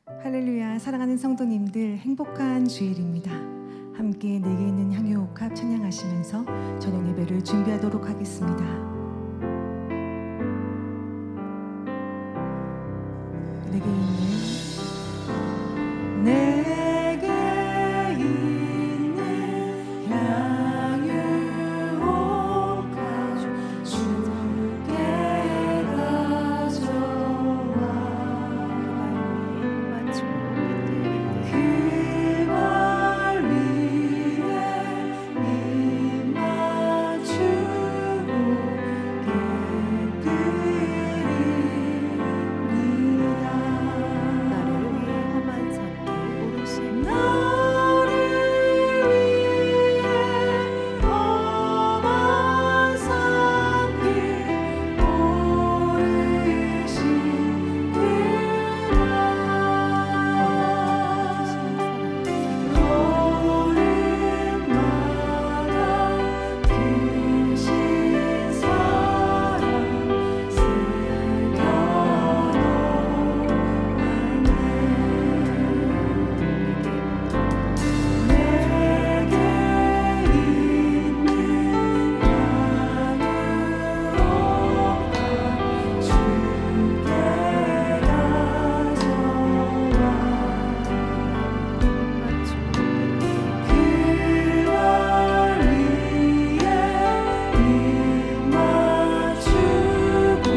할렐루야. 사랑하는 성도님들, 행복한 주일입니다. 함께 내게 있는 향유옥합 찬양하시면서 저녁 예배를 준비하도록 하겠습니다. 내게 있는 향유옥합 주께 가져와 그발 위에 입 맞추고 깨뜨립니다. 나를 위해 험한 산길 오르신 나를 위해 험한 산길 오르신 걸음마다 크신 사랑 내게 있는 향유옥합 주께 가져와 그발 위에 입 맞추고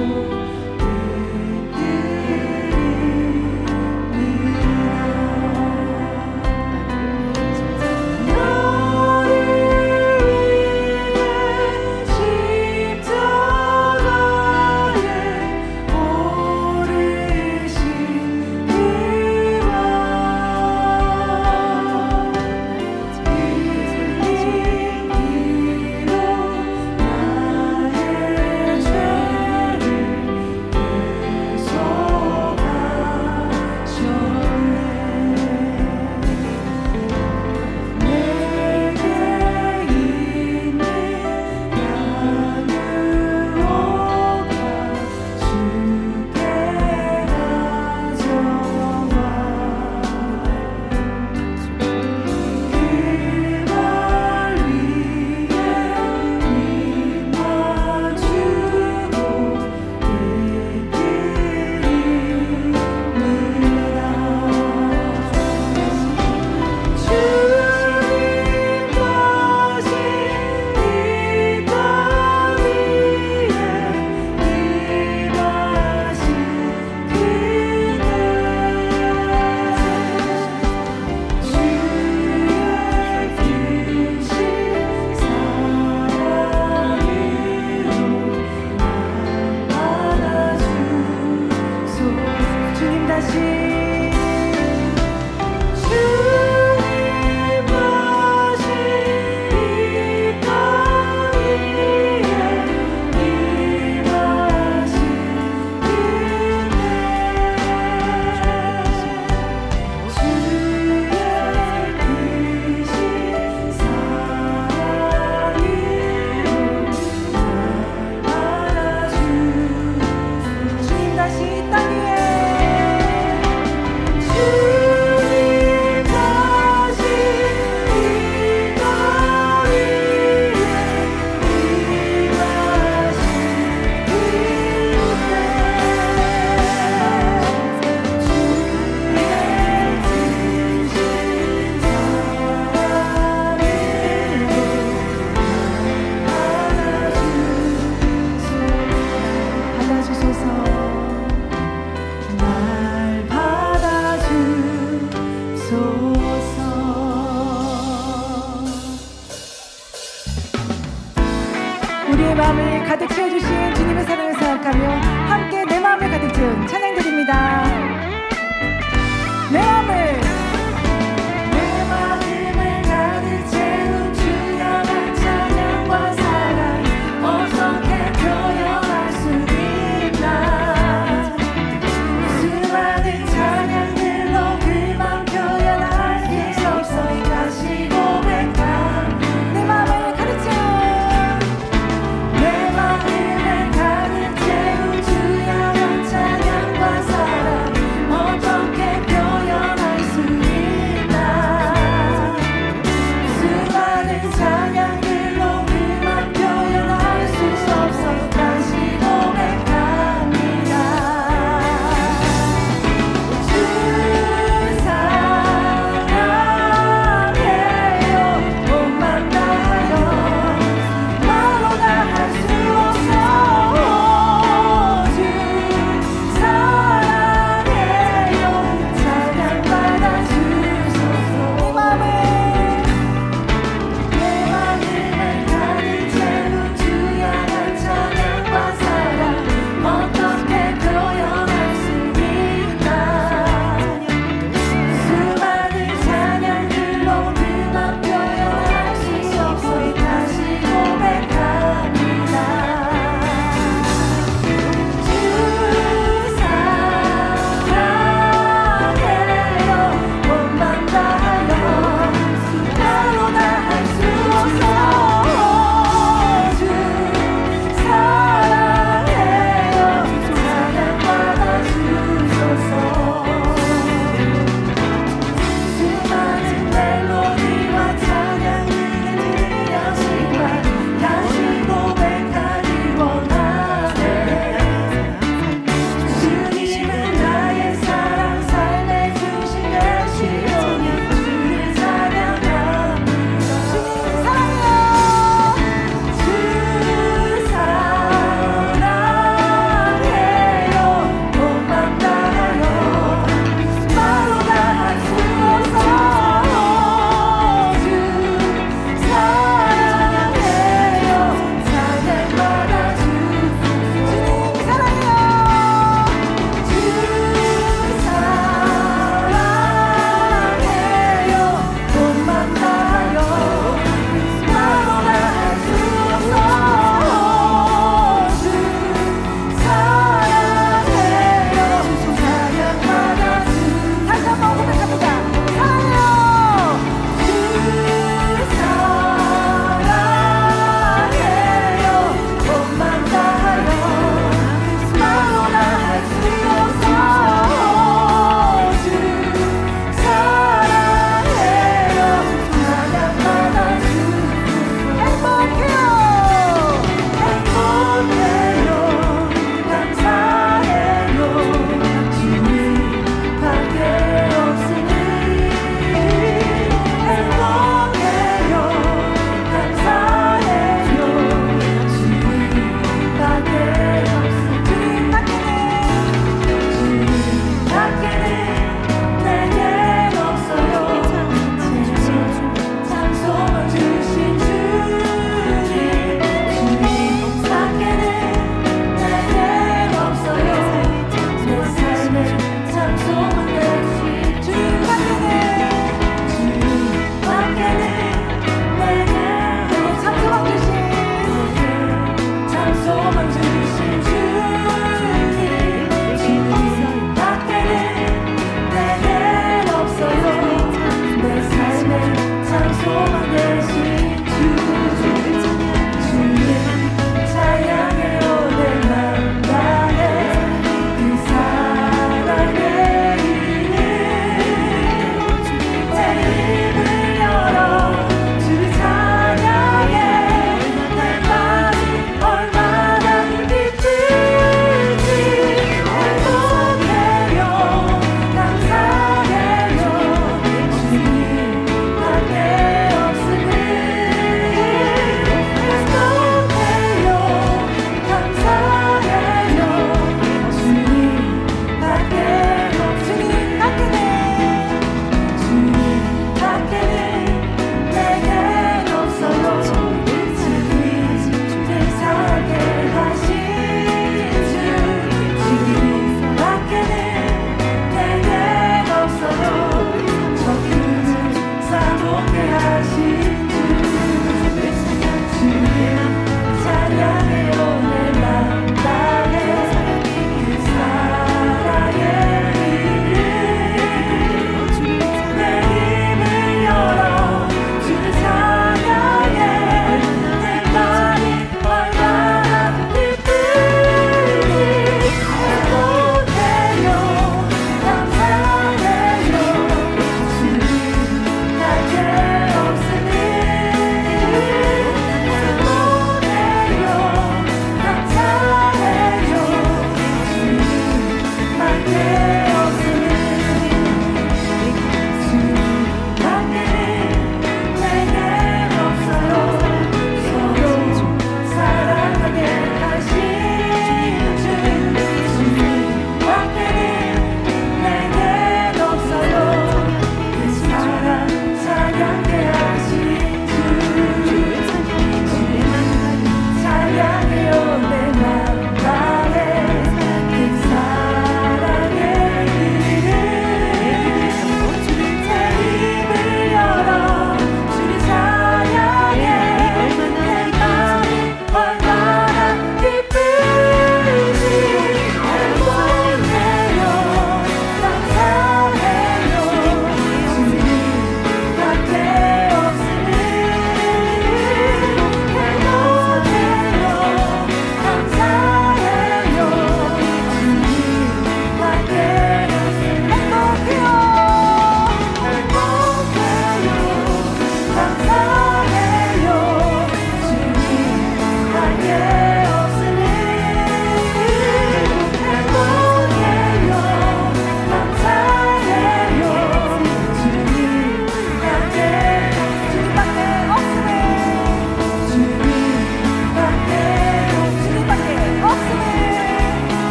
나를 위해 십자가에 오르신 그발 흘린 피로 나의 죄를 대속하셨네. 내게 있는 향유옥합 주께 가져와 그발 위에 입 맞추고 깨뜨립니다. 주님 다시 이 땅 위에 일하신 그때 주의 크신 우리의 마음을 가득 채워주신 주님의 사랑을 생각하며 함께 내 마음을 가득 채운 찬양 드립니다. 내 마음을 가득 채운 주님의 찬양과 사랑 어떻게 표현할 수 있나. 수많은 찬양들로 그만 표현할 수 없어 다시 고백한 내 마음을 가득 채운 내 마음을 가득 채운 주여 찬양과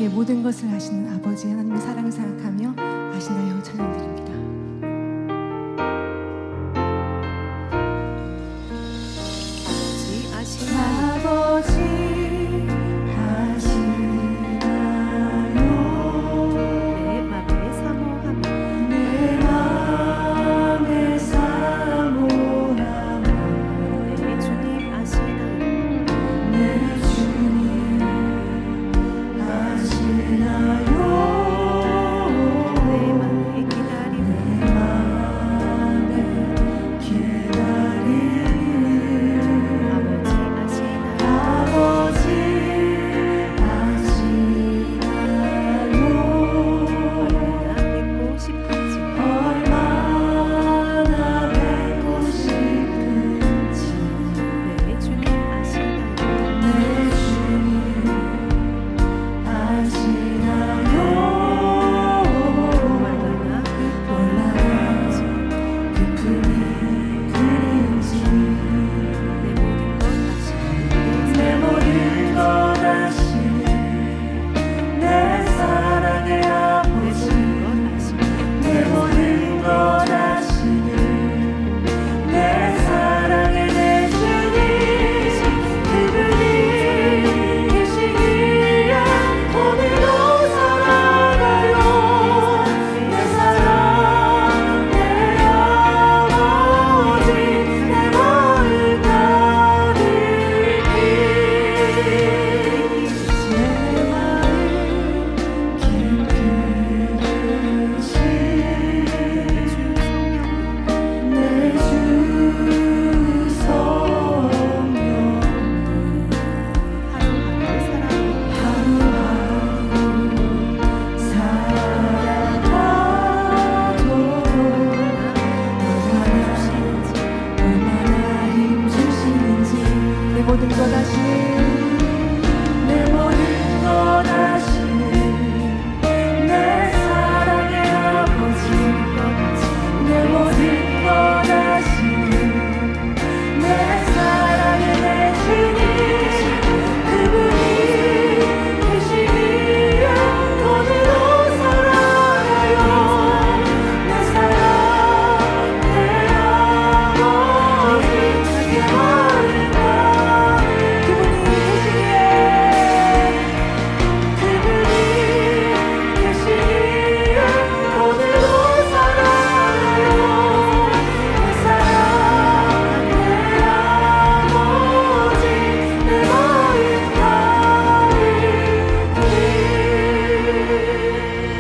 위해 모든 것을 하시는 아버지 하나님의 사랑을 생각하며 아시나요 찬양드립니다. 아버지 아시나요? 내 맘에 사모하며 내 맘에 사모하며 내 주님 아시나요? 내 주님 아시나요? 내 맘에 기다리며 모든 것 하시는 내 모든 것 하시는 내 사랑의 아버지 내 모든 것 하시는 내 사랑의 내 주님 그분이 계시기에 오늘도 살아가요 내 사랑 내 아버지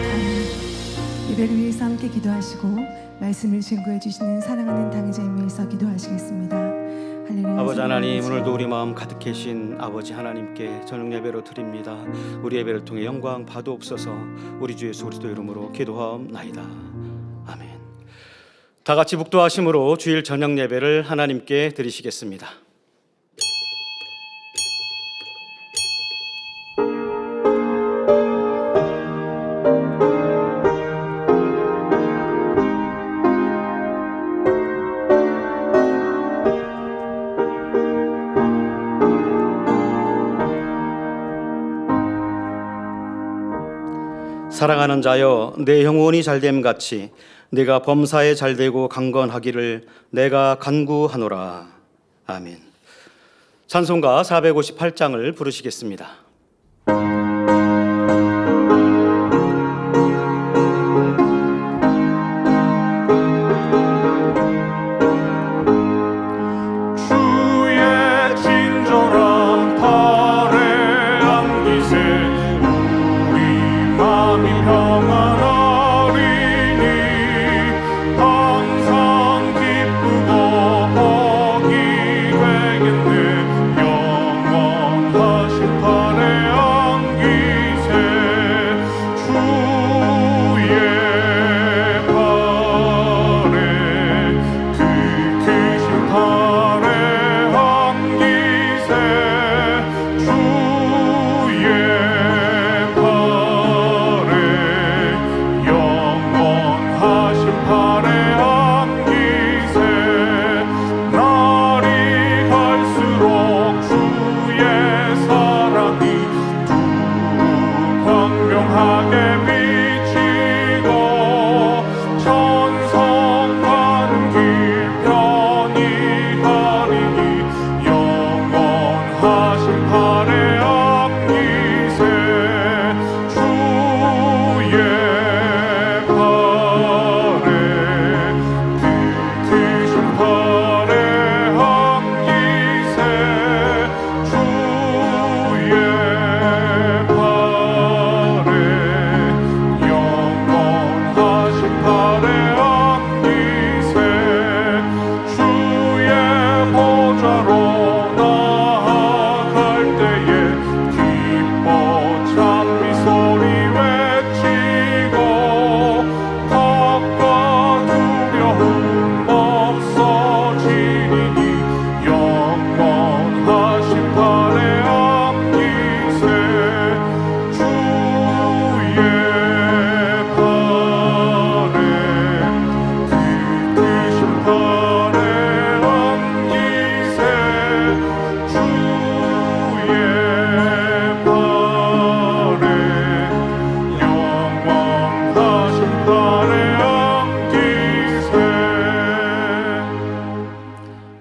내게 예배를 위해서 함께 기도하시고 말씀을 증거해 주시는 사랑하는 당회자님 위해서 기도하시겠습니다. 할렐루야. 아버지 하나님, 오늘도 우리 마음 가득 계신 아버지 하나님께 저녁 예배로 드립니다. 우리 예배를 통해 영광 받으옵소서. 우리 주 예수 그리스도 이름으로 기도하옵나이다. 아멘. 다 같이 묵도하심으로 주일 저녁 예배를 하나님께 드리시겠습니다. 사랑하는 자여, 내 영혼이 잘됨 같이 내가 범사에 잘되고 강건하기를 내가 간구하노라. 아멘. 찬송가 458장을 부르시겠습니다. 영원하신 팔에 안겨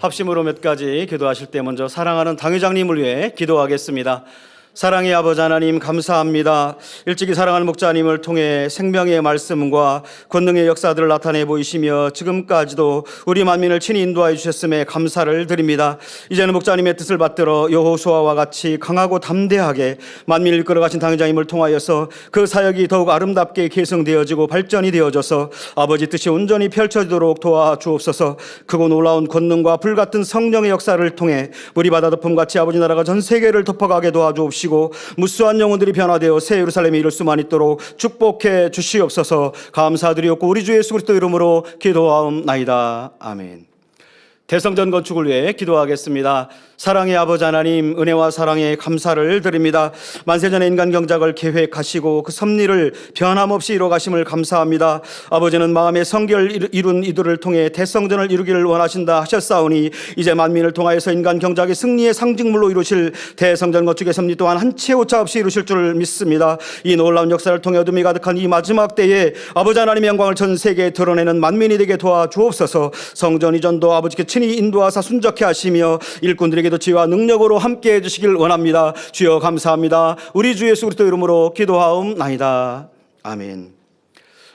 합심으로 몇 가지 기도하실 때 먼저 사랑하는 당회장님을 위해 기도하겠습니다. 사랑의 아버지 하나님 감사합니다. 일찍이 사랑하는 목자님을 통해 생명의 말씀과 권능의 역사들을 나타내 보이시며 지금까지도 우리 만민을 친히 인도하여 주셨음에 감사를 드립니다. 이제는 목자님의 뜻을 받들어 여호수아와 같이 강하고 담대하게 만민을 이끌어가신 당회장님을 통하여서 그 사역이 더욱 아름답게 계승되어지고 발전이 되어져서 아버지 뜻이 온전히 펼쳐지도록 도와주옵소서. 크고 놀라운 권능과 불같은 성령의 역사를 통해 물이 바다 덮음같이 아버지 나라가 전 세계를 덮어가게 도와주옵시고 무수한 영혼들이 변화되어 새 예루살렘에 이룰 수만 있도록 축복해 주시옵소서. 감사드리옵고 우리 주 예수 그리스도 이름으로 기도하옵나이다. 아멘. 대성전 건축을 위해 기도하겠습니다. 사랑의 아버지 하나님, 은혜와 사랑에 감사를 드립니다. 만세전의 인간 경작을 계획하시고 그 섭리를 변함없이 이루어가심을 감사합니다. 아버지는 마음의 성결 이룬 이들을 통해 대성전을 이루기를 원하신다 하셨사오니 이제 만민을 통하여서 인간 경작의 승리의 상징물로 이루실 대성전 건축의 섭리 또한 한 채 오차 없이 이루실 줄 믿습니다. 이 놀라운 역사를 통해 어둠이 가득한 이 마지막 때에 아버지 하나님의 영광을 전 세계에 드러내는 만민이 되게 도와주옵소서. 성전 이전도 아버지께 친히 인도하사 순적해 하시며 일꾼들에게도 지혜와 능력으로 함께해 주시길 원합니다. 주여 감사합니다. 우리 주 예수 그리스도 이름으로 기도하옵나이다. 아멘.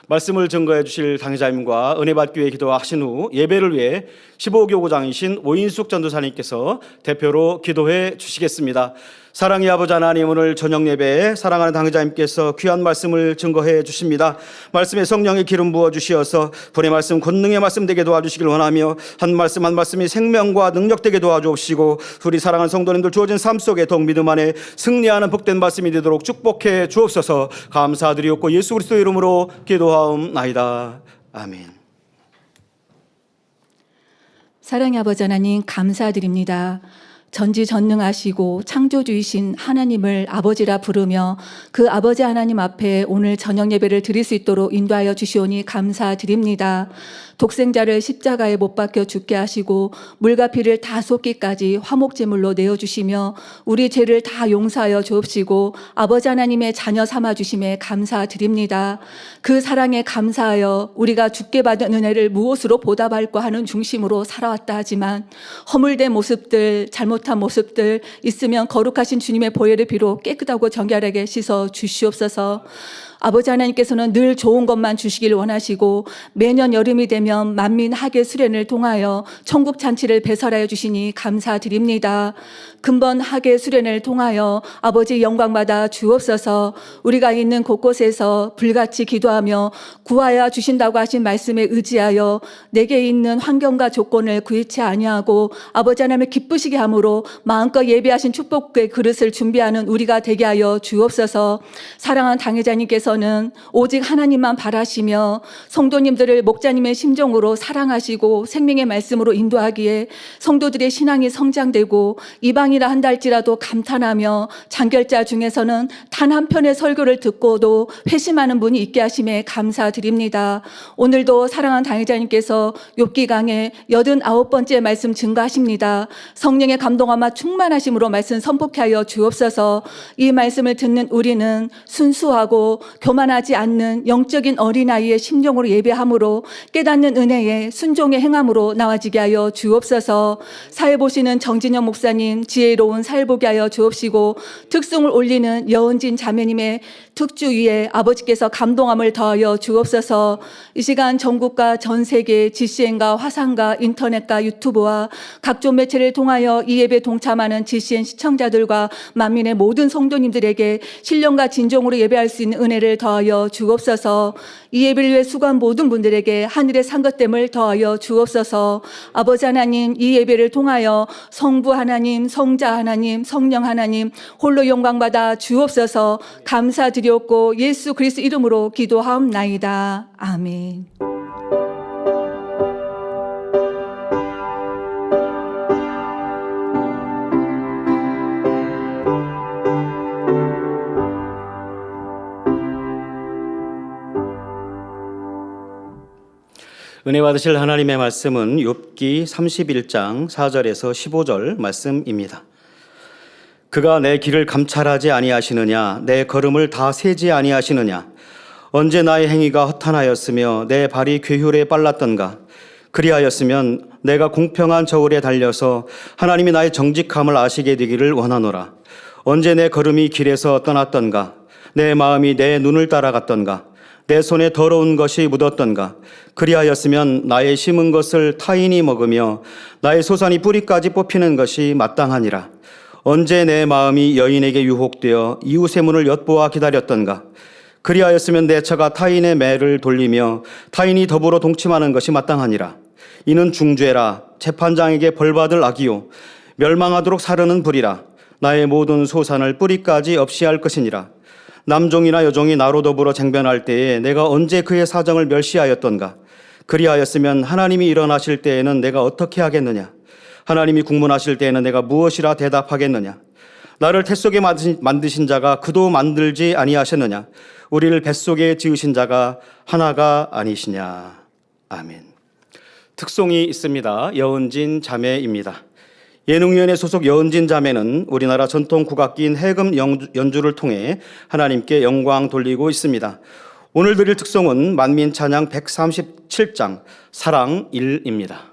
말씀을 증거해 주실 당회자님과 은혜 받기 위해 기도하신 후 예배를 위해 15교구장이신 오인숙 전도사님께서 대표로 기도해 주시겠습니다. 사랑의 아버지 하나님, 오늘 저녁 예배에 사랑하는 당회자님께서 귀한 말씀을 증거해 주십니다. 말씀에 성령의 기름 부어 주시어서 불의 말씀, 권능의 말씀 되게 도와주시길 원하며 한 말씀 한 말씀이 생명과 능력 되게 도와주옵시고 우리 사랑하는 성도님들 주어진 삶 속에 더욱 믿음 안에 승리하는 복된 말씀이 되도록 축복해 주옵소서. 감사드리옵고 예수 그리스도 이름으로 기도하옵나이다. 아멘. 사랑의 아버지 하나님 감사드립니다. 전지전능하시고 창조주이신 하나님을 아버지라 부르며 그 아버지 하나님 앞에 오늘 저녁 예배를 드릴 수 있도록 인도하여 주시오니 감사드립니다. 독생자를 십자가에 못 박혀 죽게 하시고 물과 피를 다 쏟기까지 화목제물로 내어주시며 우리 죄를 다 용서하여 주옵시고 아버지 하나님의 자녀 삼아주심에 감사드립니다. 그 사랑에 감사하여 우리가 주께 받은 은혜를 무엇으로 보답할까 하는 중심으로 살아왔다 하지만 허물된 모습들, 잘못한 모습들 있으면 거룩하신 주님의 보혈의 피로 깨끗하고 정결하게 씻어 주시옵소서. 아버지 하나님께서는 늘 좋은 것만 주시길 원하시고 매년 여름이 되면 만민 하계 수련을 통하여 천국 잔치를 배설하여 주시니 감사드립니다. 근본 하계 수련을 통하여 아버지 영광받아 주옵소서. 우리가 있는 곳곳에서 불같이 기도하며 구하여 주신다고 하신 말씀에 의지하여 내게 있는 환경과 조건을 구이치 아니하고 아버지 하나님을 기쁘시게 함으로 마음껏 예배하신 축복의 그릇을 준비하는 우리가 되게 하여 주옵소서. 사랑하는 당회자님께서는 오직 하나님만 바라시며 성도님들을 목자님의 심정으로 사랑하시고 생명의 말씀으로 인도하기에 성도들의 신앙이 성장되고 이방이라 한다 할지라도 감탄하며 장결자 중에서는 단 한 편의 설교를 듣고도 회심하는 분이 있게 하심에 감사드립니다. 오늘도 사랑하는 당회자님께서 욥기 강의 89번째 말씀 증거하십니다. 성령의 감동함과 충만하심으로 말씀 선포케 하여 주옵소서. 이 말씀을 듣는 우리는 순수하고 교만하지 않는 영적인 어린아이의 심정으로 예배함으로 깨닫는 은혜에 순종의 행함으로 나와지게 하여 주옵소서. 사회 보시는 정진영 목사님 지혜로운 사회 보게 하여 주옵시고 특송을 올리는 여은진 자매님의 특주 위에 아버지께서 감동함을 더하여 주옵소서. 이 시간 전국과 전 세계 GCN과 화상과 인터넷과 유튜브와 각종 매체를 통하여 이 예배 동참하는 GCN 시청자들과 만민의 모든 성도님들에게 신령과 진정으로 예배할 수 있는 은혜를 더하여 주옵소서. 이 예배를 위해 수고한 모든 분들에게 하늘의 상급됨을 더하여 주옵소서. 아버지 하나님, 이 예배를 통하여 성부 하나님, 성자 하나님, 성령 하나님 홀로 영광받아 주옵소서. 감사드렸고 예수 그리스도 이름으로 기도하옵나이다. 아멘. 은혜 받으실 하나님의 말씀은 욥기 31장 4절에서 15절 말씀입니다. 그가 내 길을 감찰하지 아니하시느냐, 내 걸음을 다 세지 아니하시느냐. 언제 나의 행위가 허탄하였으며 내 발이 괴휼에 빨랐던가. 그리하였으면 내가 공평한 저울에 달려서 하나님이 나의 정직함을 아시게 되기를 원하노라. 언제 내 걸음이 길에서 떠났던가, 내 마음이 내 눈을 따라갔던가, 내 손에 더러운 것이 묻었던가. 그리하였으면 나의 심은 것을 타인이 먹으며 나의 소산이 뿌리까지 뽑히는 것이 마땅하니라. 언제 내 마음이 여인에게 유혹되어 이웃의 문을 엿보아 기다렸던가. 그리하였으면 내 처가 타인의 매를 돌리며 타인이 더불어 동침하는 것이 마땅하니라. 이는 중죄라. 재판장에게 벌받을 악이요 멸망하도록 사르는 불이라. 나의 모든 소산을 뿌리까지 없이 할 것이니라. 남종이나 여종이 나로 더불어 쟁변할 때에 내가 언제 그의 사정을 멸시하였던가. 그리하였으면 하나님이 일어나실 때에는 내가 어떻게 하겠느냐. 하나님이 국문하실 때에는 내가 무엇이라 대답하겠느냐. 나를 태속에 만드신 자가 그도 만들지 아니하셨느냐. 우리를 뱃속에 지으신 자가 하나가 아니시냐. 아멘. 특송이 있습니다. 여은진 자매입니다. 예능위원회 소속 여은진 자매는 우리나라 전통 국악기인 해금 연주를 통해 하나님께 영광 돌리고 있습니다. 오늘 드릴 특송은 만민찬양 137장 사랑 1입니다.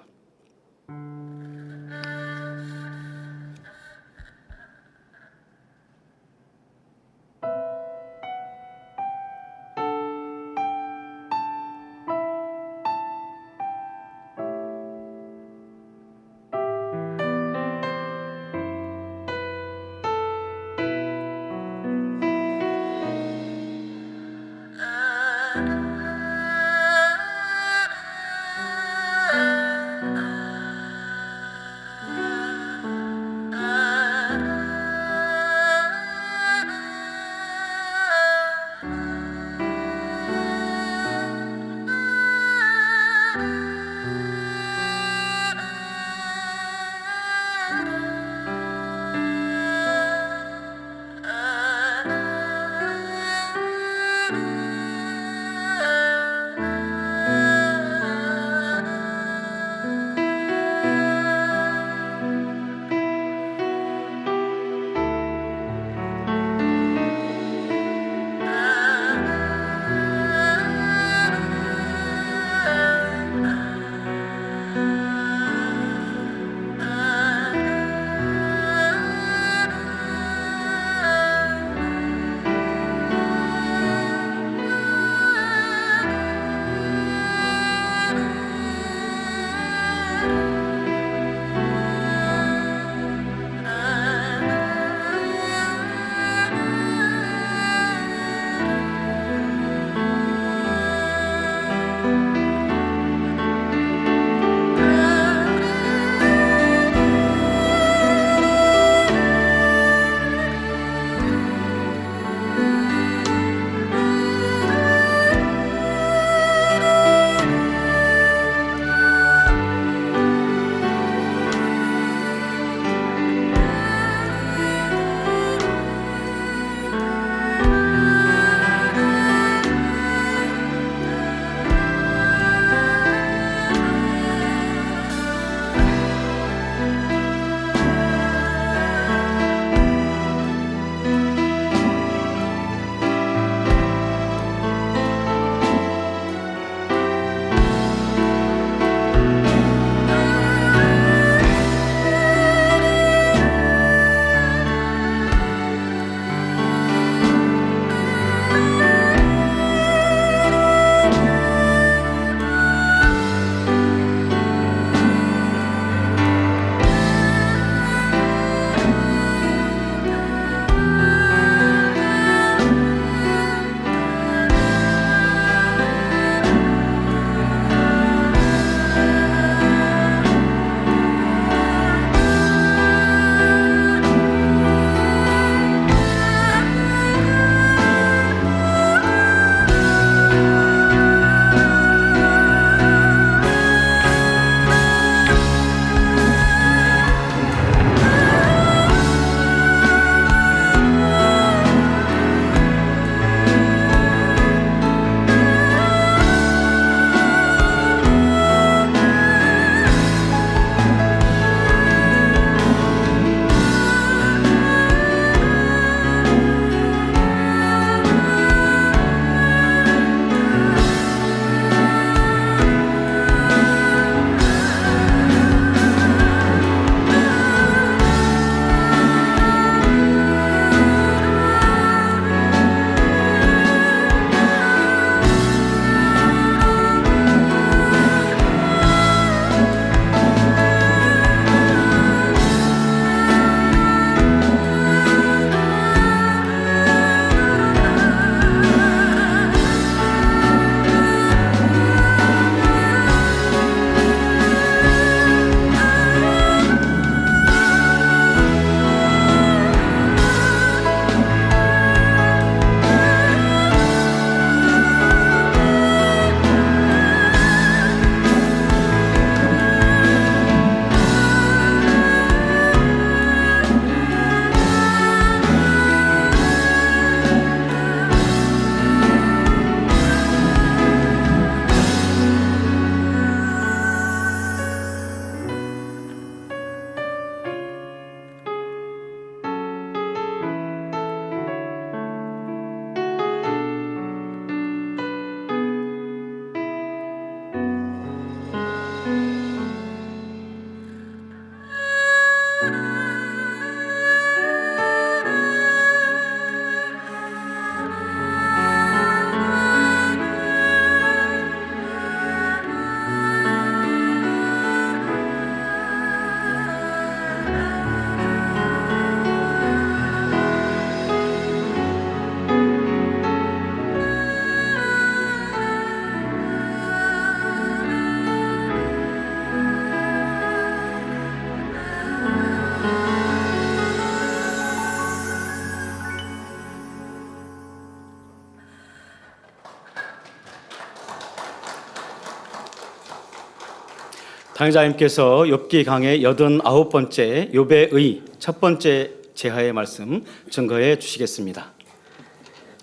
당회자님께서 욥기 강의 89번째 욥의 첫 번째 제하의 말씀 증거해 주시겠습니다.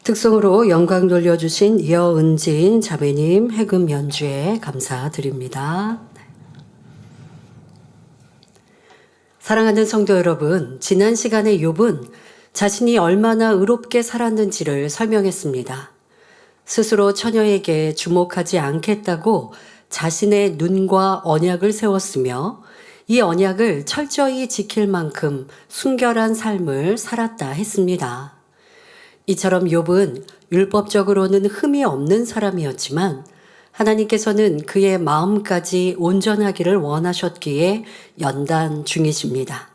특성으로 영광 돌려주신 여은진 자매님 해금 연주에 감사드립니다. 사랑하는 성도 여러분, 지난 시간에 욥은 자신이 얼마나 의롭게 살았는지를 설명했습니다. 스스로 처녀에게 주목하지 않겠다고 자신의 눈과 언약을 세웠으며 이 언약을 철저히 지킬 만큼 순결한 삶을 살았다 했습니다. 이처럼 욥은 율법적으로는 흠이 없는 사람이었지만 하나님께서는 그의 마음까지 온전하기를 원하셨기에 연단 중이십니다.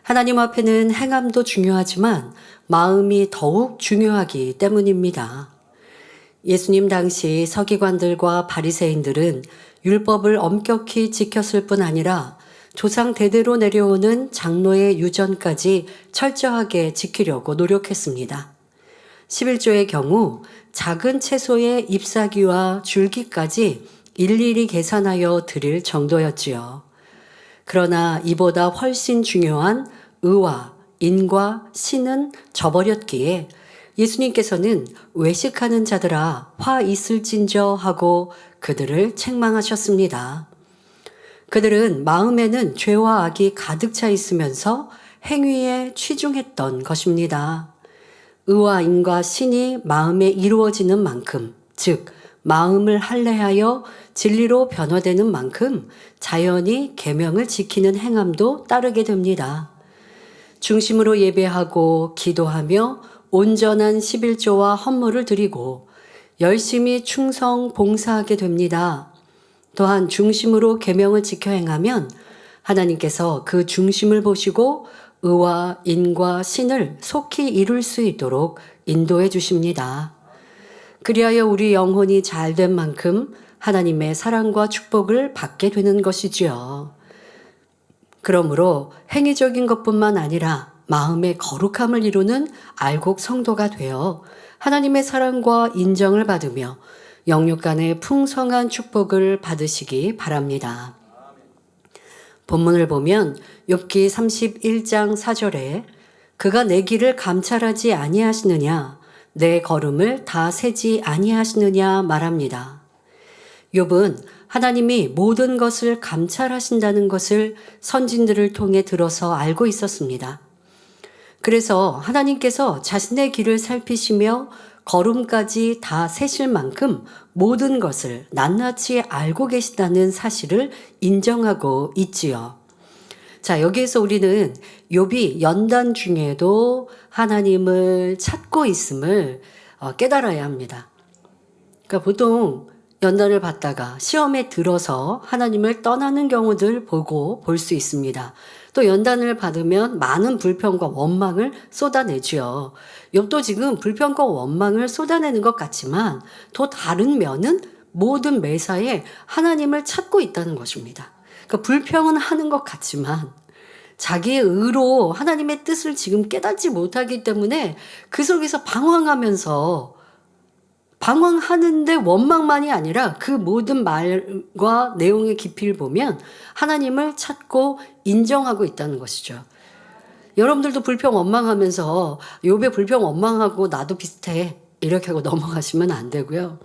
하나님 앞에는 행함도 중요하지만 마음이 더욱 중요하기 때문입니다. 예수님 당시 서기관들과 바리새인들은 율법을 엄격히 지켰을 뿐 아니라 조상 대대로 내려오는 장로의 유전까지 철저하게 지키려고 노력했습니다. 11조의 경우 작은 채소의 잎사귀와 줄기까지 일일이 계산하여 드릴 정도였지요. 그러나 이보다 훨씬 중요한 의와 인과 신은 저버렸기에 예수님께서는 외식하는 자들아 화 있을진저 하고 그들을 책망하셨습니다. 그들은 마음에는 죄와 악이 가득 차 있으면서 행위에 취중했던 것입니다. 의와 인과 신이 마음에 이루어지는 만큼, 즉 마음을 할례하여 진리로 변화되는 만큼 자연히 계명을 지키는 행함도 따르게 됩니다. 중심으로 예배하고 기도하며 온전한 11조와 헌물을 드리고 열심히 충성 봉사하게 됩니다. 또한 중심으로 계명을 지켜 행하면 하나님께서 그 중심을 보시고 의와 인과 신을 속히 이룰 수 있도록 인도해 주십니다. 그리하여 우리 영혼이 잘된 만큼 하나님의 사랑과 축복을 받게 되는 것이지요. 그러므로 행위적인 것뿐만 아니라 마음의 거룩함을 이루는 알곡 성도가 되어 하나님의 사랑과 인정을 받으며 영육 간의 풍성한 축복을 받으시기 바랍니다. 본문을 보면 욥기 31장 4절에 그가 내 길을 감찰하지 아니하시느냐 내 걸음을 다 세지 아니하시느냐 말합니다. 욥은 하나님이 모든 것을 감찰하신다는 것을 선진들을 통해 들어서 알고 있었습니다. 그래서 하나님께서 자신의 길을 살피시며 걸음까지 다 세실 만큼 모든 것을 낱낱이 알고 계시다는 사실을 인정하고 있지요. 자, 여기에서 우리는 욥이 연단 중에도 하나님을 찾고 있음을 깨달아야 합니다. 그러니까 보통 연단을 받다가 시험에 들어서 하나님을 떠나는 경우들 볼 수 있습니다. 또 연단을 받으면 많은 불평과 원망을 쏟아내지요. 욥도 지금 불평과 원망을 쏟아내는 것 같지만 또 다른 면은 모든 매사에 하나님을 찾고 있다는 것입니다. 그러니까 불평은 하는 것 같지만 자기의 의로 하나님의 뜻을 지금 깨닫지 못하기 때문에 그 속에서 방황하는데 원망만이 아니라 그 모든 말과 내용의 깊이를 보면 하나님을 찾고 인정하고 있다는 것이죠. 여러분들도 불평 원망하면서 욥의 불평 원망하고 나도 비슷해 이렇게 하고 넘어가시면 안 되고요.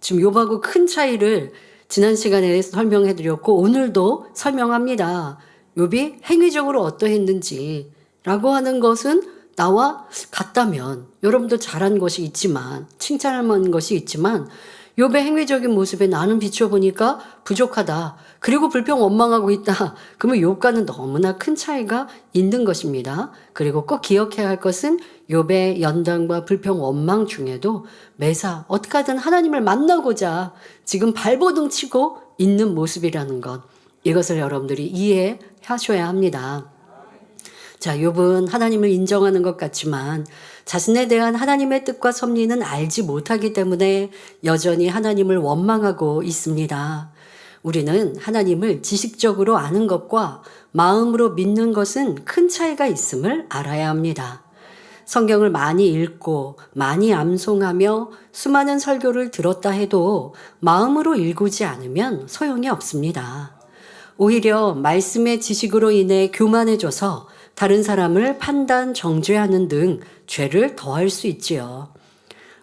지금 욥하고 큰 차이를 지난 시간에 설명해 드렸고 오늘도 설명합니다. 욥이 행위적으로 어떠했는지 라고 하는 것은 나와 같다면 여러분도 잘한 것이 있지만 칭찬할 만한 것이 있지만 욥의 행위적인 모습에 나는 비춰보니까 부족하다. 그리고 불평 원망하고 있다. 그러면 욥과는 너무나 큰 차이가 있는 것입니다. 그리고 꼭 기억해야 할 것은 욥의 연단과 불평 원망 중에도 매사 어떻게 하든 하나님을 만나고자 지금 발버둥 치고 있는 모습이라는 것. 이것을 여러분들이 이해하셔야 합니다. 자, 욥은 하나님을 인정하는 것 같지만 자신에 대한 하나님의 뜻과 섭리는 알지 못하기 때문에 여전히 하나님을 원망하고 있습니다. 우리는 하나님을 지식적으로 아는 것과 마음으로 믿는 것은 큰 차이가 있음을 알아야 합니다. 성경을 많이 읽고 많이 암송하며 수많은 설교를 들었다 해도 마음으로 읽지 않으면 소용이 없습니다. 오히려 말씀의 지식으로 인해 교만해져서 다른 사람을 판단, 정죄하는 등 죄를 더할 수 있지요.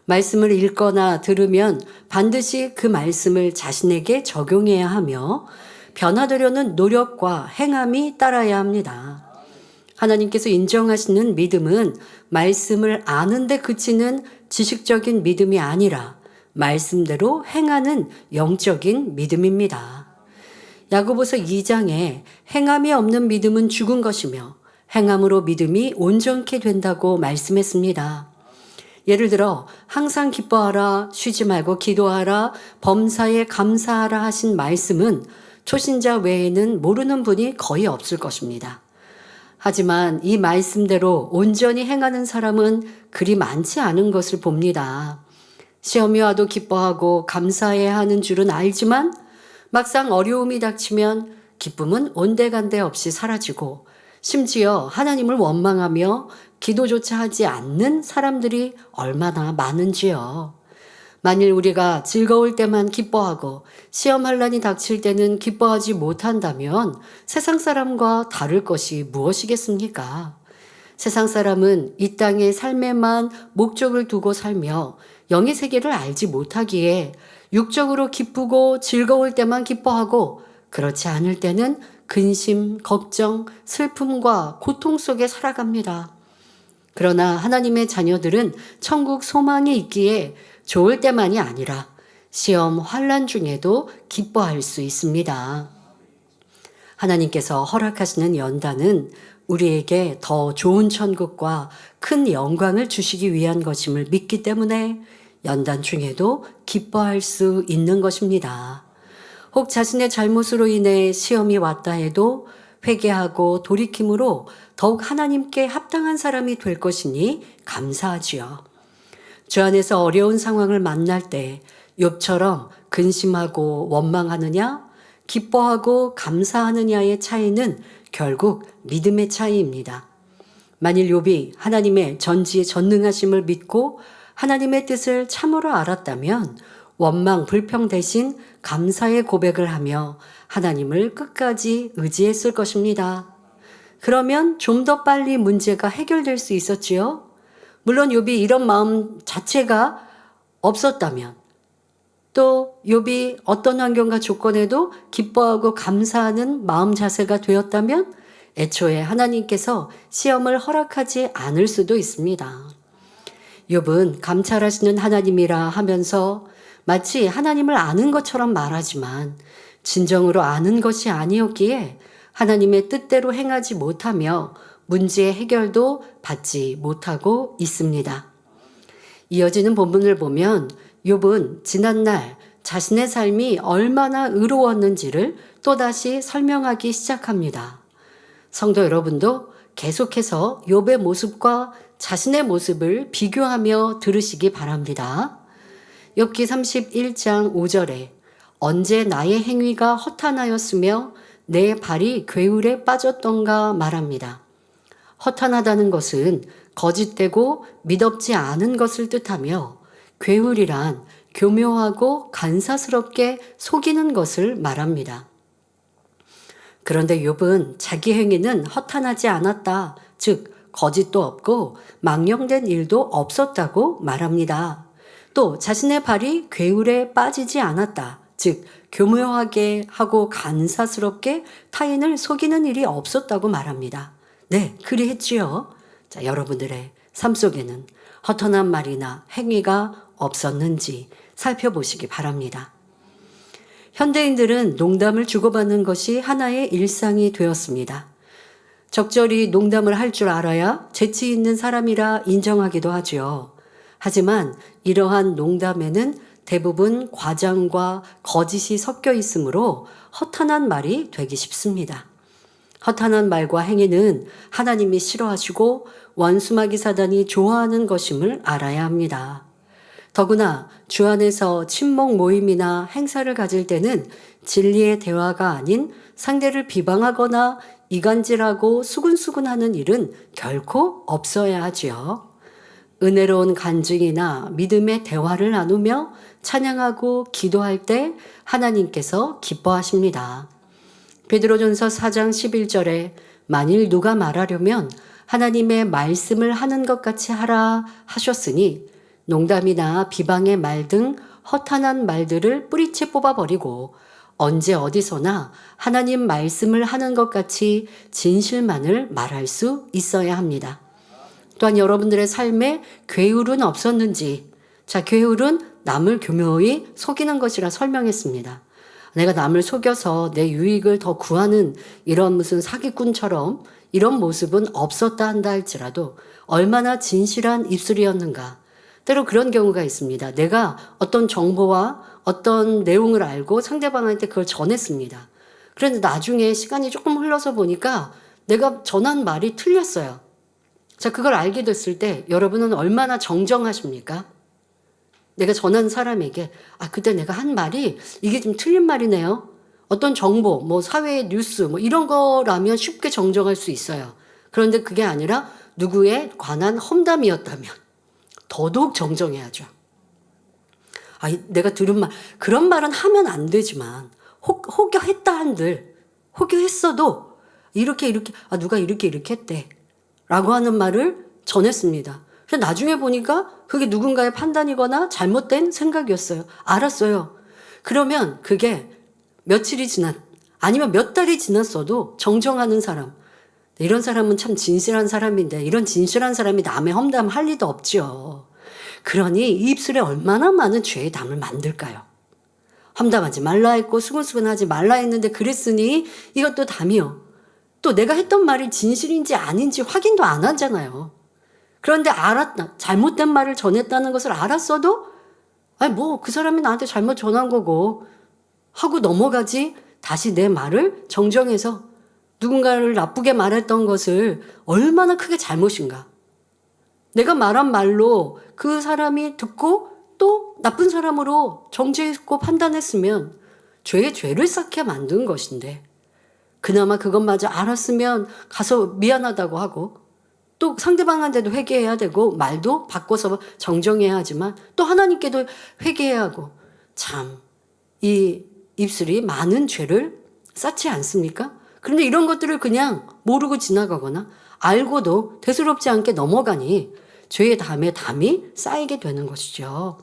말씀을 읽거나 들으면 반드시 그 말씀을 자신에게 적용해야 하며 변화되려는 노력과 행함이 따라야 합니다. 하나님께서 인정하시는 믿음은 말씀을 아는데 그치는 지식적인 믿음이 아니라 말씀대로 행하는 영적인 믿음입니다. 야고보서 2장에 행함이 없는 믿음은 죽은 것이며 행함으로 믿음이 온전케 된다고 말씀했습니다. 예를 들어 항상 기뻐하라, 쉬지 말고 기도하라, 범사에 감사하라 하신 말씀은 초신자 외에는 모르는 분이 거의 없을 것입니다. 하지만 이 말씀대로 온전히 행하는 사람은 그리 많지 않은 것을 봅니다. 시험이 와도 기뻐하고 감사해야 하는 줄은 알지만 막상 어려움이 닥치면 기쁨은 온데간데 없이 사라지고 심지어 하나님을 원망하며 기도조차 하지 않는 사람들이 얼마나 많은지요. 만일 우리가 즐거울 때만 기뻐하고 시험 환난이 닥칠 때는 기뻐하지 못한다면 세상 사람과 다를 것이 무엇이겠습니까? 세상 사람은 이 땅의 삶에만 목적을 두고 살며 영의 세계를 알지 못하기에 육적으로 기쁘고 즐거울 때만 기뻐하고 그렇지 않을 때는 근심, 걱정, 슬픔과 고통 속에 살아갑니다. 그러나 하나님의 자녀들은 천국 소망이 있기에 좋을 때만이 아니라 시험, 환난 중에도 기뻐할 수 있습니다. 하나님께서 허락하시는 연단은 우리에게 더 좋은 천국과 큰 영광을 주시기 위한 것임을 믿기 때문에 연단 중에도 기뻐할 수 있는 것입니다. 혹 자신의 잘못으로 인해 시험이 왔다 해도 회개하고 돌이킴으로 더욱 하나님께 합당한 사람이 될 것이니 감사하지요. 주 안에서 어려운 상황을 만날 때 욥처럼 근심하고 원망하느냐, 기뻐하고 감사하느냐의 차이는 결국 믿음의 차이입니다. 만일 욥이 하나님의 전지전능하심을 믿고 하나님의 뜻을 참으로 알았다면 원망, 불평 대신 감사의 고백을 하며 하나님을 끝까지 의지했을 것입니다. 그러면 좀 더 빨리 문제가 해결될 수 있었지요. 물론 욥이 이런 마음 자체가 없었다면 또 욥이 어떤 환경과 조건에도 기뻐하고 감사하는 마음 자세가 되었다면 애초에 하나님께서 시험을 허락하지 않을 수도 있습니다. 욥은 감찰하시는 하나님이라 하면서 마치 하나님을 아는 것처럼 말하지만 진정으로 아는 것이 아니었기에 하나님의 뜻대로 행하지 못하며 문제의 해결도 받지 못하고 있습니다. 이어지는 본문을 보면 욥은 지난날 자신의 삶이 얼마나 의로웠는지를 또다시 설명하기 시작합니다. 성도 여러분도 계속해서 욥의 모습과 자신의 모습을 비교하며 들으시기 바랍니다. 욥기 31장 5절에 언제 나의 행위가 허탄하였으며 내 발이 괴울에 빠졌던가 말합니다. 허탄하다는 것은 거짓되고 미덥지 않은 것을 뜻하며 괴울이란 교묘하고 간사스럽게 속이는 것을 말합니다. 그런데 욥은 자기 행위는 허탄하지 않았다, 즉 거짓도 없고 망령된 일도 없었다고 말합니다. 또 자신의 발이 괴울에 빠지지 않았다, 즉 교묘하게 하고 간사스럽게 타인을 속이는 일이 없었다고 말합니다. 네, 그리했지요. 자, 여러분들의 삶 속에는 허탄한 말이나 행위가 없었는지 살펴보시기 바랍니다. 현대인들은 농담을 주고받는 것이 하나의 일상이 되었습니다. 적절히 농담을 할 줄 알아야 재치 있는 사람이라 인정하기도 하죠. 하지만 이러한 농담에는 대부분 과장과 거짓이 섞여 있으므로 허탄한 말이 되기 쉽습니다. 허탄한 말과 행위는 하나님이 싫어하시고 원수마귀 사단이 좋아하는 것임을 알아야 합니다. 더구나 주 안에서 친목 모임이나 행사를 가질 때는 진리의 대화가 아닌 상대를 비방하거나 이간질하고 수군수군하는 일은 결코 없어야 하지요. 은혜로운 간증이나 믿음의 대화를 나누며 찬양하고 기도할 때 하나님께서 기뻐하십니다. 베드로전서 4장 11절에 만일 누가 말하려면 하나님의 말씀을 하는 것 같이 하라 하셨으니 농담이나 비방의 말 등 허탄한 말들을 뿌리채 뽑아버리고 언제 어디서나 하나님 말씀을 하는 것 같이 진실만을 말할 수 있어야 합니다. 또한 여러분들의 삶에 괴울은 없었는지, 자, 괴울은 남을 교묘히 속이는 것이라 설명했습니다. 내가 남을 속여서 내 유익을 더 구하는 이런 무슨 사기꾼처럼 이런 모습은 없었다 한다 할지라도 얼마나 진실한 입술이었는가. 때로 그런 경우가 있습니다. 내가 어떤 정보와 어떤 내용을 알고 상대방한테 그걸 전했습니다. 그런데 나중에 시간이 조금 흘러서 보니까 내가 전한 말이 틀렸어요. 자, 그걸 알게 됐을 때 여러분은 얼마나 정정하십니까? 내가 전한 사람에게 그때 내가 한 말이 이게 좀 틀린 말이네요. 어떤 정보, 뭐 사회의 뉴스 뭐 이런 거라면 쉽게 정정할 수 있어요. 그런데 그게 아니라 누구에 관한 험담이었다면 더더욱 정정해야죠. 내가 들은 말, 그런 말은 하면 안 되지만 혹여했다 한들 혹여했어도 이렇게 누가 이렇게 했대 라고 하는 말을 전했습니다. 그래서 나중에 보니까 그게 누군가의 판단이거나 잘못된 생각이었어요. 알았어요. 그러면 그게 며칠이 아니면 몇 달이 지났어도 정정하는 사람, 이런 사람은 참 진실한 사람인데 이런 진실한 사람이 남의 험담 할 리도 없지요. 그러니 이 입술에 얼마나 많은 죄의 담을 만들까요? 험담하지 말라 했고 수근수근하지 말라 했는데 그랬으니 이것도 담이요. 또 내가 했던 말이 진실인지 아닌지 확인도 안 하잖아요. 그런데 잘못된 말을 전했다는 것을 알았어도 그 사람이 나한테 잘못 전한 거고 하고 넘어가지, 다시 내 말을 정정해서 누군가를 나쁘게 말했던 것을 얼마나 크게 잘못인가. 내가 말한 말로 그 사람이 듣고 또 나쁜 사람으로 정죄했고 판단했으면 죄에 죄를 쌓게 만든 것인데 그나마 그것마저 알았으면 가서 미안하다고 하고 또 상대방한테도 회개해야 되고 말도 바꿔서 정정해야 하지만 또 하나님께도 회개해야 하고, 참 이 입술이 많은 죄를 쌓지 않습니까? 그런데 이런 것들을 그냥 모르고 지나가거나 알고도 대수롭지 않게 넘어가니 죄의 담이 쌓이게 되는 것이죠.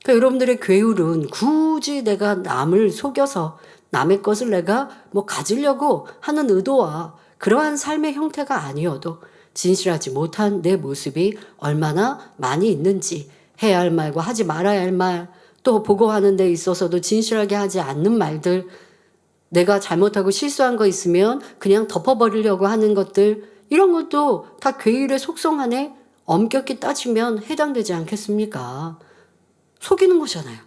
그러니까 여러분들의 괴울은 굳이 내가 남을 속여서 남의 것을 내가 가지려고 하는 의도와 그러한 삶의 형태가 아니어도 진실하지 못한 내 모습이 얼마나 많이 있는지, 해야 할 말과 하지 말아야 할 말, 또 보고하는 데 있어서도 진실하게 하지 않는 말들, 내가 잘못하고 실수한 거 있으면 그냥 덮어버리려고 하는 것들, 이런 것도 다 괴일의 속성 안에 엄격히 따지면 해당되지 않겠습니까? 속이는 거잖아요.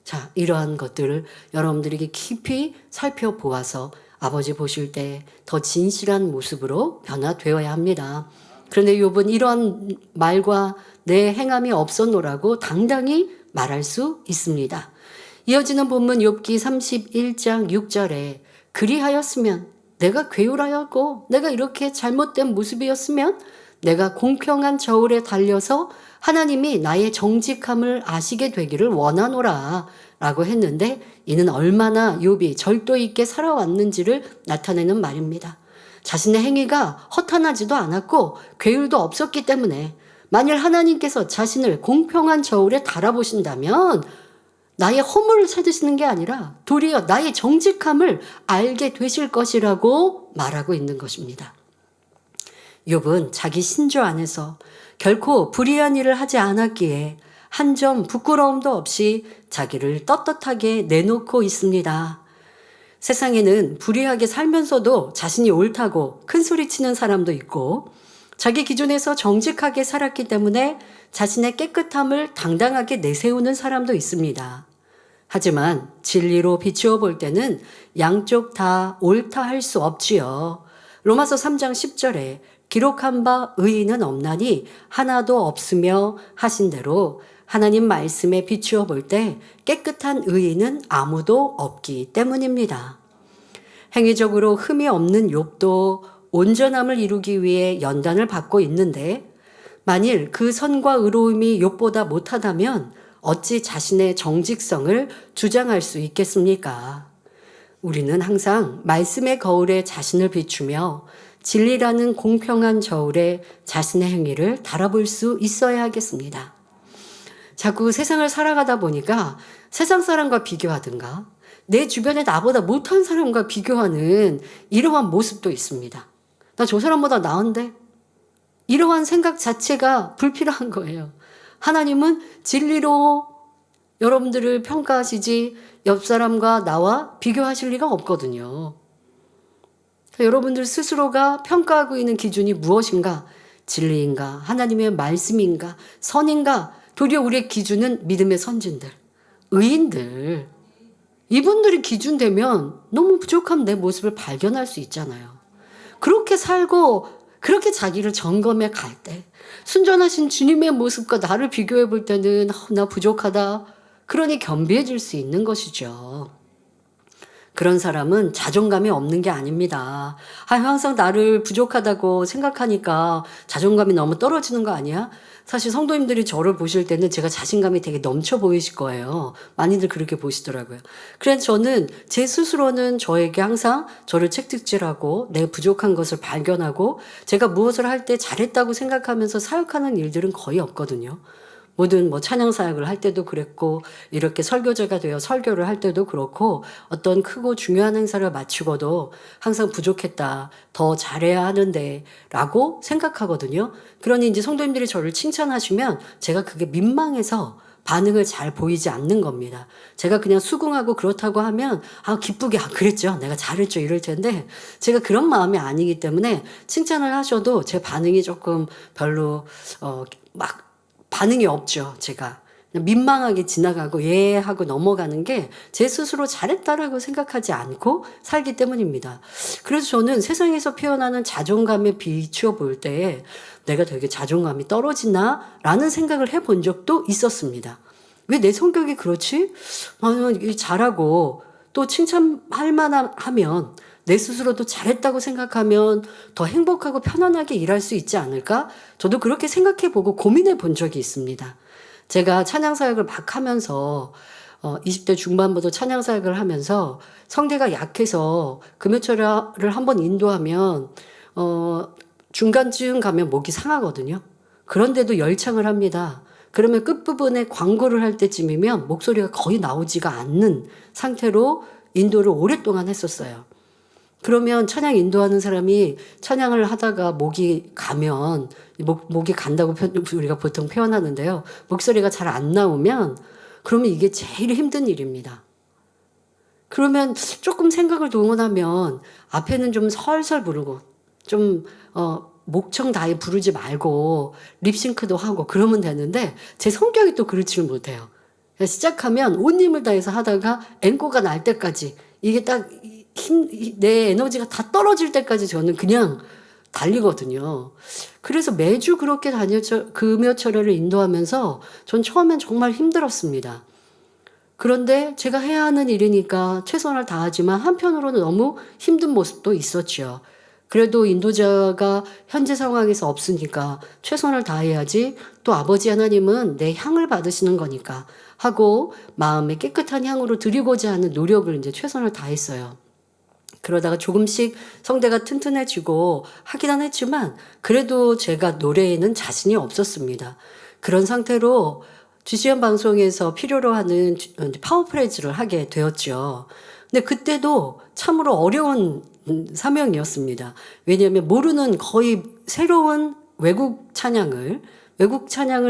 자, 이러한 것들을 여러분들에게 깊이 살펴보아서 아버지 보실 때 더 진실한 모습으로 변화되어야 합니다. 그런데 욥은 이러한 말과 내 행함이 없었노라고 당당히 말할 수 있습니다. 이어지는 본문 욥기 31장 6절에 그리하였으면, 내가 괴울하였고 내가 이렇게 잘못된 모습이었으면 내가 공평한 저울에 달려서 하나님이 나의 정직함을 아시게 되기를 원하노라 라고 했는데, 이는 얼마나 욥이 절도 있게 살아왔는지를 나타내는 말입니다. 자신의 행위가 허탄하지도 않았고 괴울도 없었기 때문에 만일 하나님께서 자신을 공평한 저울에 달아보신다면 나의 허물을 찾으시는 게 아니라 도리어 나의 정직함을 알게 되실 것이라고 말하고 있는 것입니다. 욥은 자기 신조 안에서 결코 불의한 일을 하지 않았기에 한 점 부끄러움도 없이 자기를 떳떳하게 내놓고 있습니다. 세상에는 불의하게 살면서도 자신이 옳다고 큰소리치는 사람도 있고, 자기 기준에서 정직하게 살았기 때문에 자신의 깨끗함을 당당하게 내세우는 사람도 있습니다. 하지만 진리로 비추어 볼 때는 양쪽 다 옳다 할 수 없지요. 로마서 3장 10절에 기록한 바 의인은 없나니 하나도 없으며 하신 대로 하나님 말씀에 비추어 볼 때 깨끗한 의인은 아무도 없기 때문입니다. 행위적으로 흠이 없는 욥도 온전함을 이루기 위해 연단을 받고 있는데, 만일 그 선과 의로움이 욥보다 못하다면 어찌 자신의 정직성을 주장할 수 있겠습니까? 우리는 항상 말씀의 거울에 자신을 비추며 진리라는 공평한 저울에 자신의 행위를 달아볼 수 있어야 하겠습니다. 자꾸 세상을 살아가다 보니까 세상 사람과 비교하든가 내 주변에 나보다 못한 사람과 비교하는 이러한 모습도 있습니다. 나 저 사람보다 나은데? 이러한 생각 자체가 불필요한 거예요. 하나님은 진리로 여러분들을 평가하시지 옆 사람과 나와 비교하실 리가 없거든요. 여러분들 스스로가 평가하고 있는 기준이 무엇인가? 진리인가? 하나님의 말씀인가? 선인가? 도리어 우리의 기준은 믿음의 선진들, 의인들. 이분들이 기준 되면 너무 부족한 내 모습을 발견할 수 있잖아요. 그렇게 살고 그렇게 자기를 점검해 갈 때 순전하신 주님의 모습과 나를 비교해 볼 때는 나 부족하다. 그러니 겸비해질 수 있는 것이죠. 그런 사람은 자존감이 없는 게 아닙니다. 항상 나를 부족하다고 생각하니까 자존감이 너무 떨어지는 거 아니야? 사실 성도님들이 저를 보실 때는 제가 자신감이 되게 넘쳐 보이실 거예요. 많이들 그렇게 보시더라고요. 그래서 저는 제 스스로는 저에게 항상 저를 채찍질하고 내 부족한 것을 발견하고 제가 무엇을 할 때 잘했다고 생각하면서 사역하는 일들은 거의 없거든요. 모든 찬양 사역을 할 때도 그랬고 이렇게 설교자가 되어 설교를 할 때도 그렇고 어떤 크고 중요한 행사를 마치고도 항상 부족했다. 더 잘해야 하는데 라고 생각하거든요. 그러니 이제 성도님들이 저를 칭찬하시면 제가 그게 민망해서 반응을 잘 보이지 않는 겁니다. 제가 그냥 수긍하고 그렇다고 하면 기쁘게 그랬죠. 내가 잘했죠. 이럴 텐데 제가 그런 마음이 아니기 때문에 칭찬을 하셔도 제 반응이 조금 별로 반응이 없죠. 제가 민망하게 지나가고 예 하고 넘어가는 게 제 스스로 잘했다라고 생각하지 않고 살기 때문입니다. 그래서 저는 세상에서 표현하는 자존감에 비추어 볼 때에 내가 되게 자존감이 떨어지나 라는 생각을 해본 적도 있었습니다. 왜 내 성격이 그렇지? 잘하고 또 칭찬할 만하면 내 스스로도 잘했다고 생각하면 더 행복하고 편안하게 일할 수 있지 않을까? 저도 그렇게 생각해 보고 고민해 본 적이 있습니다. 제가 찬양 사역을 막 하면서 20대 중반부터 찬양 사역을 하면서 성대가 약해서 금요철을 한번 인도하면 중간쯤 가면 목이 상하거든요. 그런데도 열창을 합니다. 그러면 끝부분에 광고를 할 때쯤이면 목소리가 거의 나오지가 않는 상태로 인도를 오랫동안 했었어요. 그러면 찬양 인도하는 사람이 찬양을 하다가 목이 가면 목이 간다고 우리가 보통 표현하는데요. 목소리가 잘 안 나오면 그러면 이게 제일 힘든 일입니다. 그러면 조금 생각을 동원하면 앞에는 좀 설설 부르고 좀 목청 다해 부르지 말고 립싱크도 하고 그러면 되는데 제 성격이 또 그렇지를 못해요. 시작하면 온 힘을 다해서 하다가 앵꼬가 날 때까지 이게 딱 내 에너지가 다 떨어질 때까지 저는 그냥 달리거든요. 그래서 매주 그렇게 금요철회를 인도하면서 전 처음엔 정말 힘들었습니다. 그런데 제가 해야 하는 일이니까 최선을 다하지만 한편으로는 너무 힘든 모습도 있었죠. 그래도 인도자가 현재 상황에서 없으니까 최선을 다해야지 또 아버지 하나님은 내 향을 받으시는 거니까 하고 마음에 깨끗한 향으로 드리고자 하는 노력을 이제 최선을 다했어요. 그러다가 조금씩 성대가 튼튼해지고 하기는 했지만 그래도 제가 노래에는 자신이 없었습니다. 그런 상태로 GCN 방송에서 필요로 하는 파워프레이즈를 하게 되었죠. 근데 그때도 참으로 어려운 사명이었습니다. 왜냐하면 모르는 거의 새로운 외국 찬양을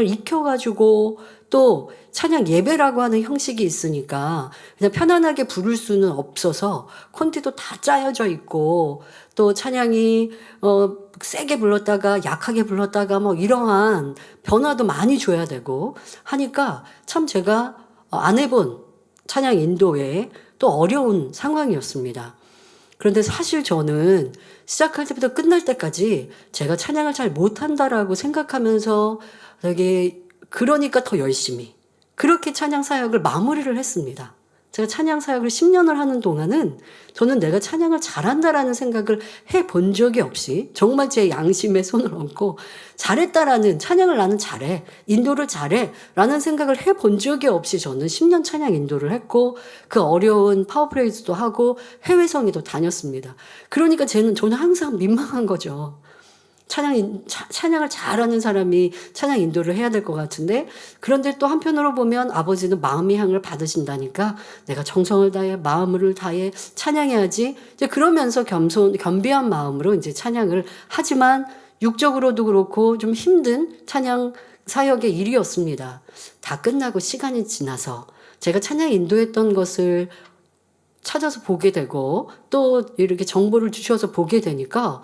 익혀가지고 또 찬양 예배라고 하는 형식이 있으니까 그냥 편안하게 부를 수는 없어서 콘티도 다 짜여져 있고 또 찬양이 세게 불렀다가 약하게 불렀다가 이러한 변화도 많이 줘야 되고 하니까 참 제가 안 해본 찬양 인도에 또 어려운 상황이었습니다. 그런데 사실 저는 시작할 때부터 끝날 때까지 제가 찬양을 잘 못한다라고 생각하면서 되게 그러니까 더 열심히 그렇게 찬양 사역을 마무리를 했습니다. 제가 찬양 사역을 10년을 하는 동안은 저는 내가 찬양을 잘한다라는 생각을 해본 적이 없이 정말 제 양심에 손을 얹고 잘했다라는, 찬양을 나는 잘해, 인도를 잘해 라는 생각을 해본 적이 없이 저는 10년 찬양 인도를 했고 그 어려운 파워프레이즈도 하고 해외 성회도 다녔습니다. 그러니까 저는 항상 민망한 거죠. 찬양을 잘하는 사람이 찬양 인도를 해야 될 것 같은데, 그런데 또 한편으로 보면 아버지는 마음의 향을 받으신다니까 내가 정성을 다해 마음을 다해 찬양해야지, 이제 그러면서 겸비한 마음으로 이제 찬양을 하지만 육적으로도 그렇고 좀 힘든 찬양 사역의 일이었습니다. 다 끝나고 시간이 지나서 제가 찬양 인도했던 것을 찾아서 보게 되고 또 이렇게 정보를 주셔서 보게 되니까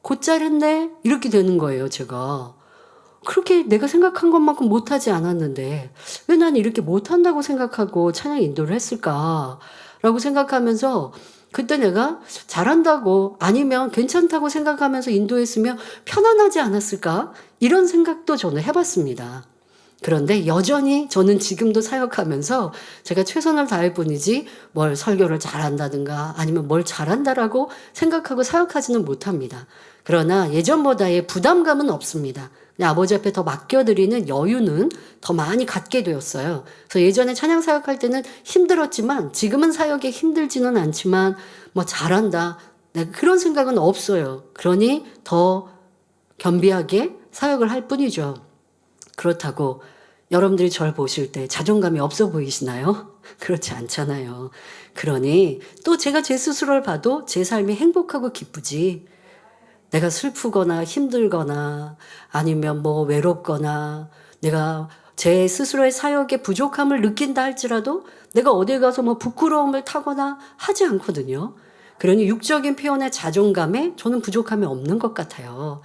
곧잘 했네? 이렇게 되는 거예요, 제가. 그렇게 내가 생각한 것만큼 못하지 않았는데 왜 난 이렇게 못한다고 생각하고 찬양 인도를 했을까? 라고 생각하면서 그때 내가 잘한다고 아니면 괜찮다고 생각하면서 인도했으면 편안하지 않았을까? 이런 생각도 저는 해봤습니다. 그런데 여전히 저는 지금도 사역하면서 제가 최선을 다할 뿐이지 뭘 설교를 잘한다든가 아니면 뭘 잘한다라고 생각하고 사역하지는 못합니다. 그러나 예전보다의 부담감은 없습니다. 그냥 아버지 앞에 더 맡겨드리는 여유는 더 많이 갖게 되었어요. 그래서 예전에 찬양 사역할 때는 힘들었지만 지금은 사역이 힘들지는 않지만 뭐 잘한다, 그런 생각은 없어요. 그러니 더 겸비하게 사역을 할 뿐이죠. 그렇다고 여러분들이 저를 보실 때 자존감이 없어 보이시나요? 그렇지 않잖아요. 그러니 또 제가 제 스스로를 봐도 제 삶이 행복하고 기쁘지, 내가 슬프거나 힘들거나 아니면 뭐 외롭거나 내가 제 스스로의 사역에 부족함을 느낀다 할지라도 내가 어디 가서 뭐 부끄러움을 타거나 하지 않거든요. 그러니 육적인 표현의 자존감에 저는 부족함이 없는 것 같아요.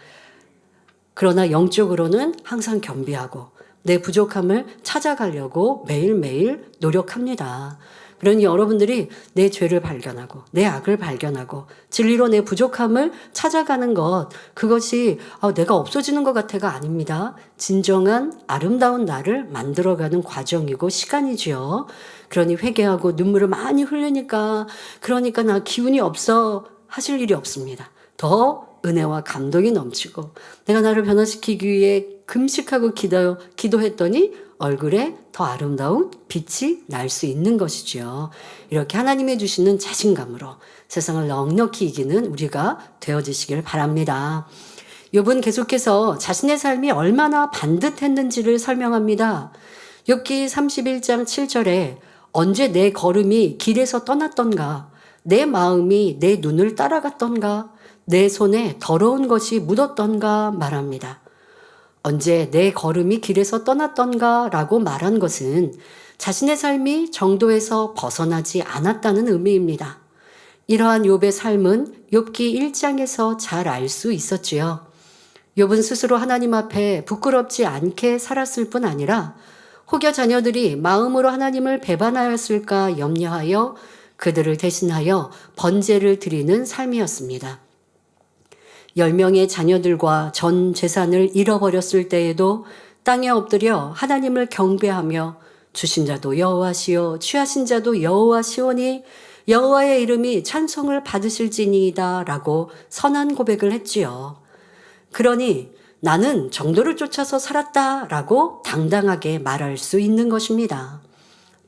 그러나 영적으로는 항상 겸비하고 내 부족함을 찾아가려고 매일매일 노력합니다. 그러니 여러분들이 내 죄를 발견하고 내 악을 발견하고 진리로 내 부족함을 찾아가는 것, 그것이 내가 없어지는 것 같아가 아닙니다. 진정한 아름다운 나를 만들어가는 과정이고 시간이지요. 그러니 회개하고 눈물을 많이 흘리니까 그러니까 나 기운이 없어 하실 일이 없습니다. 더 은혜와 감동이 넘치고 내가 나를 변화시키기 위해 금식하고 기도했더니 얼굴에 더 아름다운 빛이 날 수 있는 것이지요. 이렇게 하나님이 주시는 자신감으로 세상을 넉넉히 이기는 우리가 되어지시길 바랍니다. 욥은 계속해서 자신의 삶이 얼마나 반듯했는지를 설명합니다. 욥기 31장 7절에 언제 내 걸음이 길에서 떠났던가, 내 마음이 내 눈을 따라갔던가, 내 손에 더러운 것이 묻었던가 말합니다. 언제 내 걸음이 길에서 떠났던가 라고 말한 것은 자신의 삶이 정도에서 벗어나지 않았다는 의미입니다. 이러한 욥의 삶은 욥기 1장에서 잘 알 수 있었지요. 욥은 스스로 하나님 앞에 부끄럽지 않게 살았을 뿐 아니라 혹여 자녀들이 마음으로 하나님을 배반하였을까 염려하여 그들을 대신하여 번제를 드리는 삶이었습니다. 10명의 자녀들과 전 재산을 잃어버렸을 때에도 땅에 엎드려 하나님을 경배하며 주신 자도 여호와시요 취하신 자도 여호와시오니 여호와의 이름이 찬송을 받으실지니이다 라고 선한 고백을 했지요. 그러니 나는 정도를 쫓아서 살았다 라고 당당하게 말할 수 있는 것입니다.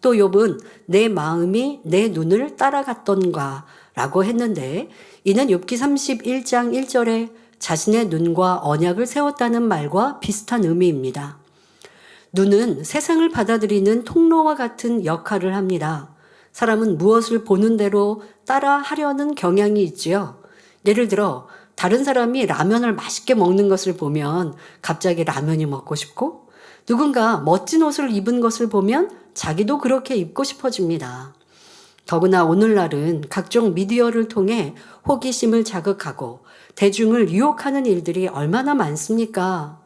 또 욥은 내 마음이 내 눈을 따라갔던가 라고 했는데 이는 욥기 31장 1절에 자신의 눈과 언약을 세웠다는 말과 비슷한 의미입니다. 눈은 세상을 받아들이는 통로와 같은 역할을 합니다. 사람은 무엇을 보는 대로 따라 하려는 경향이 있지요. 예를 들어 다른 사람이 라면을 맛있게 먹는 것을 보면 갑자기 라면이 먹고 싶고, 누군가 멋진 옷을 입은 것을 보면 자기도 그렇게 입고 싶어집니다. 더구나 오늘날은 각종 미디어를 통해 호기심을 자극하고 대중을 유혹하는 일들이 얼마나 많습니까?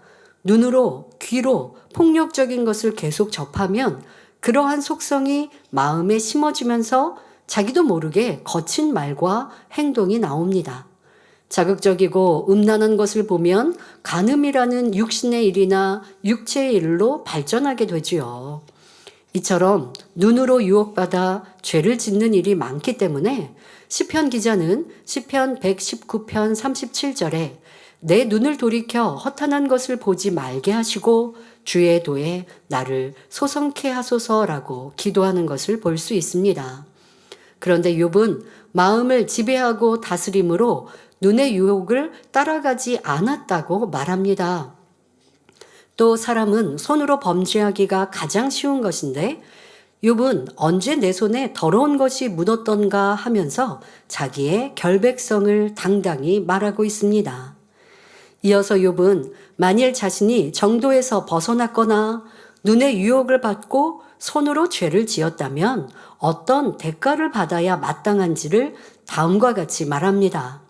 눈으로, 귀로 폭력적인 것을 계속 접하면 그러한 속성이 마음에 심어지면서 자기도 모르게 거친 말과 행동이 나옵니다. 자극적이고 음란한 것을 보면 간음이라는 육신의 일이나 육체의 일로 발전하게 되지요. 이처럼 눈으로 유혹받아 죄를 짓는 일이 많기 때문에 시편 기자는 시편 119편 37절에 내 눈을 돌이켜 허탄한 것을 보지 말게 하시고 주의 도에 나를 소성케 하소서라고 기도하는 것을 볼 수 있습니다. 그런데 욥은 마음을 지배하고 다스림으로 눈의 유혹을 따라가지 않았다고 말합니다. 또 사람은 손으로 범죄하기가 가장 쉬운 것인데 욥은 언제 내 손에 더러운 것이 묻었던가 하면서 자기의 결백성을 당당히 말하고 있습니다. 이어서 욥은 만일 자신이 정도에서 벗어났거나 눈의 유혹을 받고 손으로 죄를 지었다면 어떤 대가를 받아야 마땅한지를 다음과 같이 말합니다.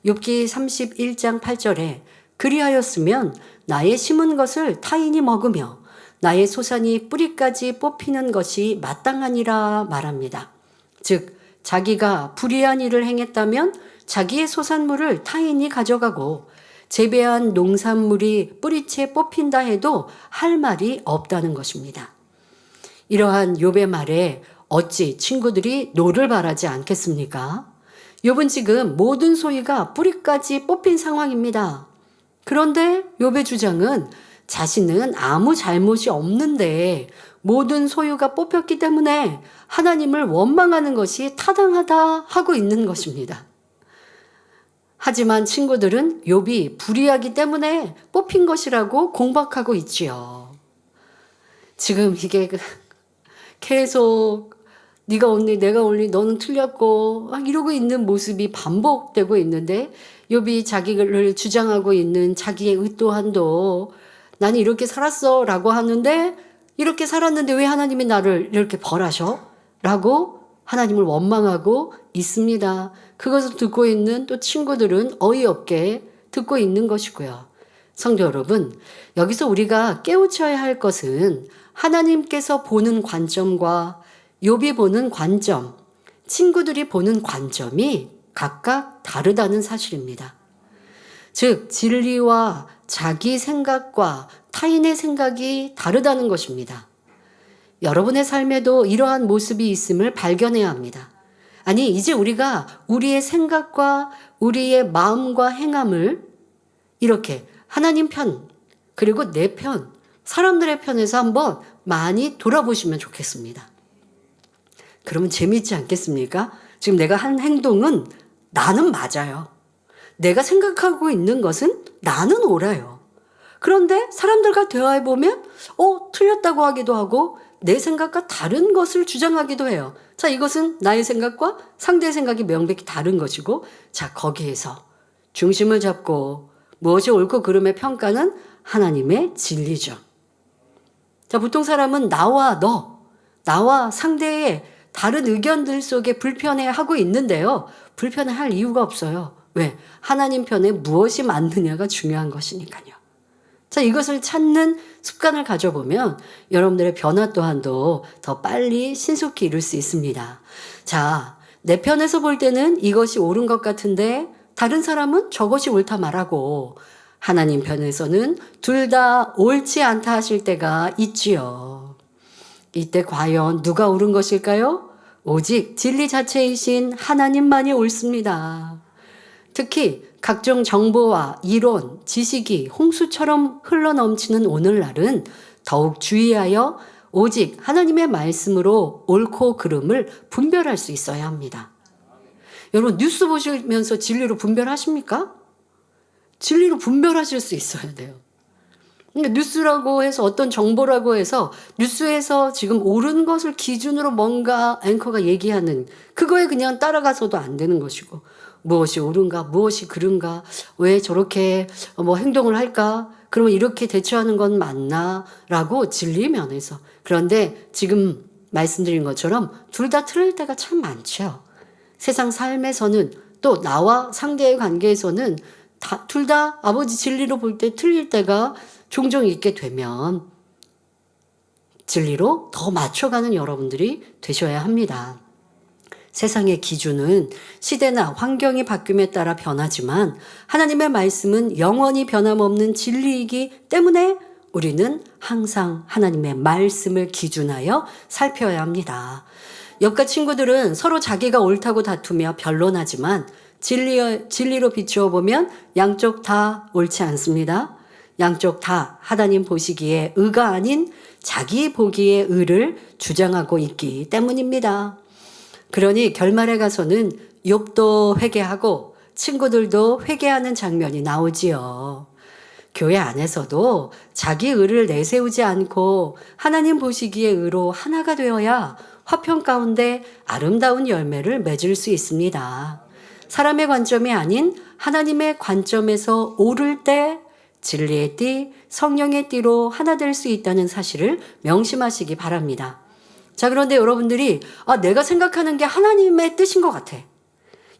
욥기 31장 8절에 그리하였으면 나의 심은 것을 타인이 먹으며 나의 소산이 뿌리까지 뽑히는 것이 마땅하니라 말합니다. 즉 자기가 불의한 일을 행했다면 자기의 소산물을 타인이 가져가고 재배한 농산물이 뿌리채 뽑힌다 해도 할 말이 없다는 것입니다. 이러한 욥의 말에 어찌 친구들이 노를 바라지 않겠습니까? 욥은 지금 모든 소유가 뿌리까지 뽑힌 상황입니다. 그런데 욥의 주장은 자신은 아무 잘못이 없는데 모든 소유가 뽑혔기 때문에 하나님을 원망하는 것이 타당하다 하고 있는 것입니다. 하지만 친구들은 욥이 불의하기 때문에 뽑힌 것이라고 공박하고 있지요. 지금 이게 계속 네가 옳니 내가 옳니 너는 틀렸고 막 이러고 있는 모습이 반복되고 있는데 욥이 자기를 주장하고 있는 자기의 의도한도 나는 이렇게 살았어 라고 하는데 이렇게 살았는데 왜 하나님이 나를 이렇게 벌하셔? 라고 하나님을 원망하고 있습니다. 그것을 듣고 있는 또 친구들은 어이없게 듣고 있는 것이고요. 성도 여러분, 여기서 우리가 깨우쳐야 할 것은 하나님께서 보는 관점과 욥이 보는 관점, 친구들이 보는 관점이 각각 다르다는 사실입니다. 즉, 진리와 자기 생각과 타인의 생각이 다르다는 것입니다. 여러분의 삶에도 이러한 모습이 있음을 발견해야 합니다. 아니, 이제 우리가 우리의 생각과 우리의 마음과 행함을 이렇게 하나님 편, 그리고 내 편, 사람들의 편에서 한번 많이 돌아보시면 좋겠습니다. 그러면 재미있지 않겠습니까? 지금 내가 한 행동은 나는 맞아요. 내가 생각하고 있는 것은 나는 옳아요. 그런데 사람들과 대화해보면 틀렸다고 하기도 하고 내 생각과 다른 것을 주장하기도 해요. 자, 이것은 나의 생각과 상대의 생각이 명백히 다른 것이고, 자, 거기에서 중심을 잡고 무엇이 옳고 그름의 평가는 하나님의 진리죠. 자, 보통 사람은 나와 상대의 다른 의견들 속에 불편해하고 있는데요. 불편해할 이유가 없어요. 왜? 하나님 편에 무엇이 맞느냐가 중요한 것이니까요. 자, 이것을 찾는 습관을 가져보면 여러분들의 변화 또한도 더 빨리 신속히 이룰 수 있습니다. 자, 내 편에서 볼 때는 이것이 옳은 것 같은데 다른 사람은 저것이 옳다 말하고 하나님 편에서는 둘 다 옳지 않다 하실 때가 있지요. 이때 과연 누가 옳은 것일까요? 오직 진리 자체이신 하나님만이 옳습니다. 특히 각종 정보와 이론, 지식이 홍수처럼 흘러넘치는 오늘날은 더욱 주의하여 오직 하나님의 말씀으로 옳고 그름을 분별할 수 있어야 합니다. 여러분, 뉴스 보시면서 진리로 분별하십니까? 진리로 분별하실 수 있어야 돼요. 그러니까 뉴스라고 해서 어떤 정보라고 해서 뉴스에서 지금 옳은 것을 기준으로 뭔가 앵커가 얘기하는 그거에 그냥 따라가서도 안 되는 것이고, 무엇이 옳은가, 무엇이 그른가, 왜 저렇게 행동을 할까, 그러면 이렇게 대처하는 건 맞나 라고 진리 면에서. 그런데 지금 말씀드린 것처럼 둘 다 틀릴 때가 참 많죠. 세상 삶에서는 또 나와 상대의 관계에서는 둘 다 아버지 진리로 볼 때 틀릴 때가 종종 있게 되면 진리로 더 맞춰가는 여러분들이 되셔야 합니다. 세상의 기준은 시대나 환경이 바뀜에 따라 변하지만 하나님의 말씀은 영원히 변함없는 진리이기 때문에 우리는 항상 하나님의 말씀을 기준하여 살펴야 합니다. 옆과 친구들은 서로 자기가 옳다고 다투며 변론하지만 진리로 비추어 보면 양쪽 다 옳지 않습니다. 양쪽 다 하나님 보시기에 의가 아닌 자기 보기에 의를 주장하고 있기 때문입니다. 그러니 결말에 가서는 욥도 회개하고 친구들도 회개하는 장면이 나오지요. 교회 안에서도 자기 의를 내세우지 않고 하나님 보시기에 의로 하나가 되어야 화평 가운데 아름다운 열매를 맺을 수 있습니다. 사람의 관점이 아닌 하나님의 관점에서 오를 때 진리의 띠, 성령의 띠로 하나 될 수 있다는 사실을 명심하시기 바랍니다. 자, 그런데 여러분들이 내가 생각하는 게 하나님의 뜻인 것 같아.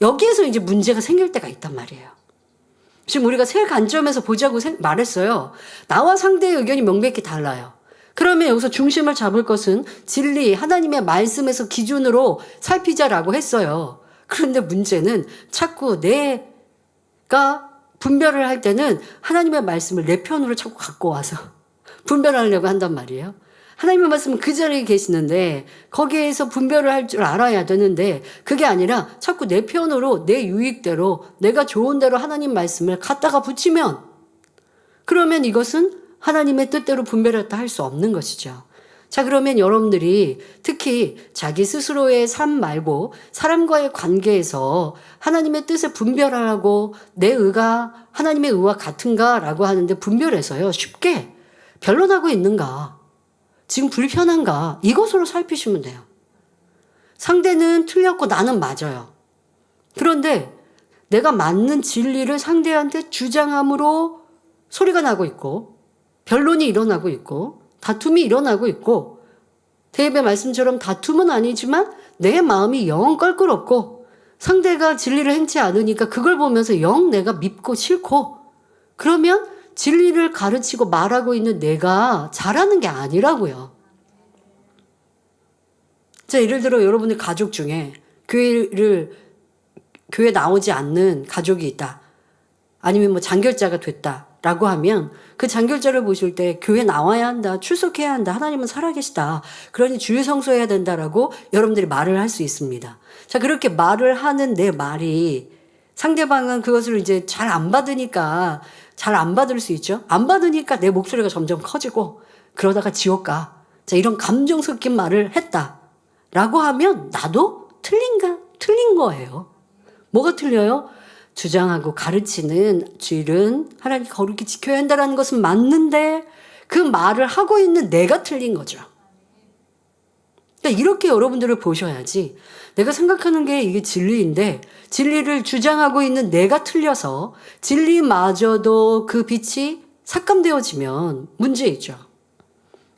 여기에서 이제 문제가 생길 때가 있단 말이에요. 지금 우리가 세 관점에서 보자고 말했어요. 나와 상대의 의견이 명백히 달라요. 그러면 여기서 중심을 잡을 것은 진리, 하나님의 말씀에서 기준으로 살피자라고 했어요. 그런데 문제는 자꾸 내가 분별을 할 때는 하나님의 말씀을 내 편으로 자꾸 갖고 와서 분별하려고 한단 말이에요. 하나님의 말씀은 그 자리에 계시는데 거기에서 분별을 할 줄 알아야 되는데 그게 아니라 자꾸 내 편으로 내 유익대로 내가 좋은 대로 하나님 말씀을 갖다가 붙이면 그러면 이것은 하나님의 뜻대로 분별했다 할 수 없는 것이죠. 자, 그러면 여러분들이 특히 자기 스스로의 삶 말고 사람과의 관계에서 하나님의 뜻을 분별하라고 내 의가 하나님의 의와 같은가라고 하는데 분별해서요. 쉽게 변론하고 있는가? 지금 불편한가? 이것으로 살피시면 돼요. 상대는 틀렸고 나는 맞아요. 그런데 내가 맞는 진리를 상대한테 주장함으로 소리가 나고 있고 변론이 일어나고 있고 다툼이 일어나고 있고 대입의 말씀처럼 다툼은 아니지만 내 마음이 영 껄끄럽고 상대가 진리를 행치 않으니까 그걸 보면서 영 내가 밉고 싫고 그러면 진리를 가르치고 말하고 있는 내가 잘하는 게 아니라고요. 자, 예를 들어 여러분의 가족 중에 교회 나오지 않는 가족이 있다. 아니면 뭐 장결자가 됐다라고 하면 그 장결자를 보실 때 교회 나와야 한다. 출석해야 한다. 하나님은 살아계시다. 그러니 주일 성수해야 된다라고 여러분들이 말을 할 수 있습니다. 자, 그렇게 말을 하는 내 말이 상대방은 그것을 이제 잘 안 받으니까 잘 안 받을 수 있죠. 안 받으니까 내 목소리가 점점 커지고 그러다가 지옥 가. 자, 이런 감정 섞인 말을 했다라고 하면 나도 틀린 거예요. 뭐가 틀려요? 주장하고 가르치는 주일은 하나님 거룩히 지켜야 한다는 것은 맞는데 그 말을 하고 있는 내가 틀린 거죠. 그러니까 이렇게 여러분들을 보셔야지 내가 생각하는 게 이게 진리인데 진리를 주장하고 있는 내가 틀려서 진리마저도 그 빛이 삭감되어지면 문제이죠.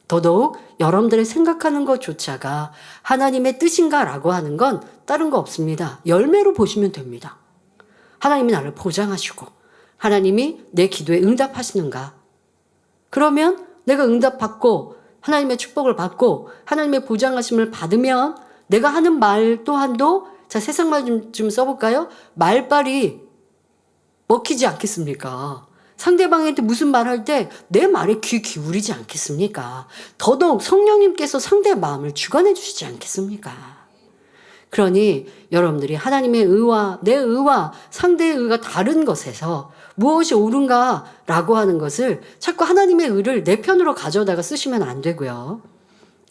더더욱 여러분들의 생각하는 것조차가 하나님의 뜻인가라고 하는 건 다른 거 없습니다. 열매로 보시면 됩니다. 하나님이 나를 보장하시고 하나님이 내 기도에 응답하시는가? 그러면 내가 응답받고 하나님의 축복을 받고 하나님의 보장하심을 받으면 내가 하는 말 또한도 자, 세상 말 좀 써볼까요? 말빨이 먹히지 않겠습니까? 상대방한테 무슨 말 할 때 내 말에 귀 기울이지 않겠습니까? 더더욱 성령님께서 상대의 마음을 주관해 주시지 않겠습니까? 그러니 여러분들이 하나님의 의와 내 의와 상대의 의가 다른 것에서 무엇이 옳은가라고 하는 것을 자꾸 하나님의 의를 내 편으로 가져다가 쓰시면 안 되고요.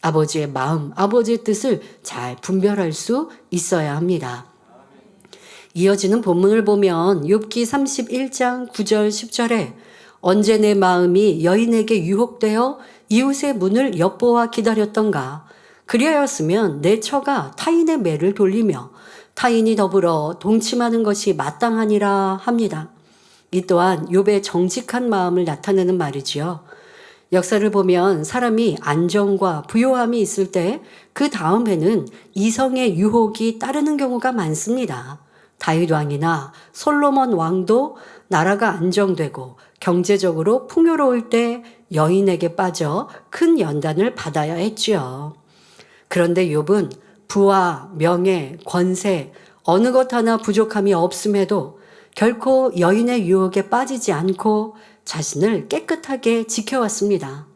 아버지의 마음, 아버지의 뜻을 잘 분별할 수 있어야 합니다. 이어지는 본문을 보면 욥기 31장 9절 10절에 언제 내 마음이 여인에게 유혹되어 이웃의 문을 엿보아 기다렸던가 그리하였으면 내 처가 타인의 매를 돌리며 타인이 더불어 동침하는 것이 마땅하니라 합니다. 이 또한 욥의 정직한 마음을 나타내는 말이지요. 역사를 보면 사람이 안정과 부요함이 있을 때 그 다음에는 이성의 유혹이 따르는 경우가 많습니다. 다윗 왕이나 솔로몬 왕도 나라가 안정되고 경제적으로 풍요로울 때 여인에게 빠져 큰 연단을 받아야 했지요. 그런데 욥은 부와 명예, 권세, 어느 것 하나 부족함이 없음에도 결코 여인의 유혹에 빠지지 않고 자신을 깨끗하게 지켜왔습니다.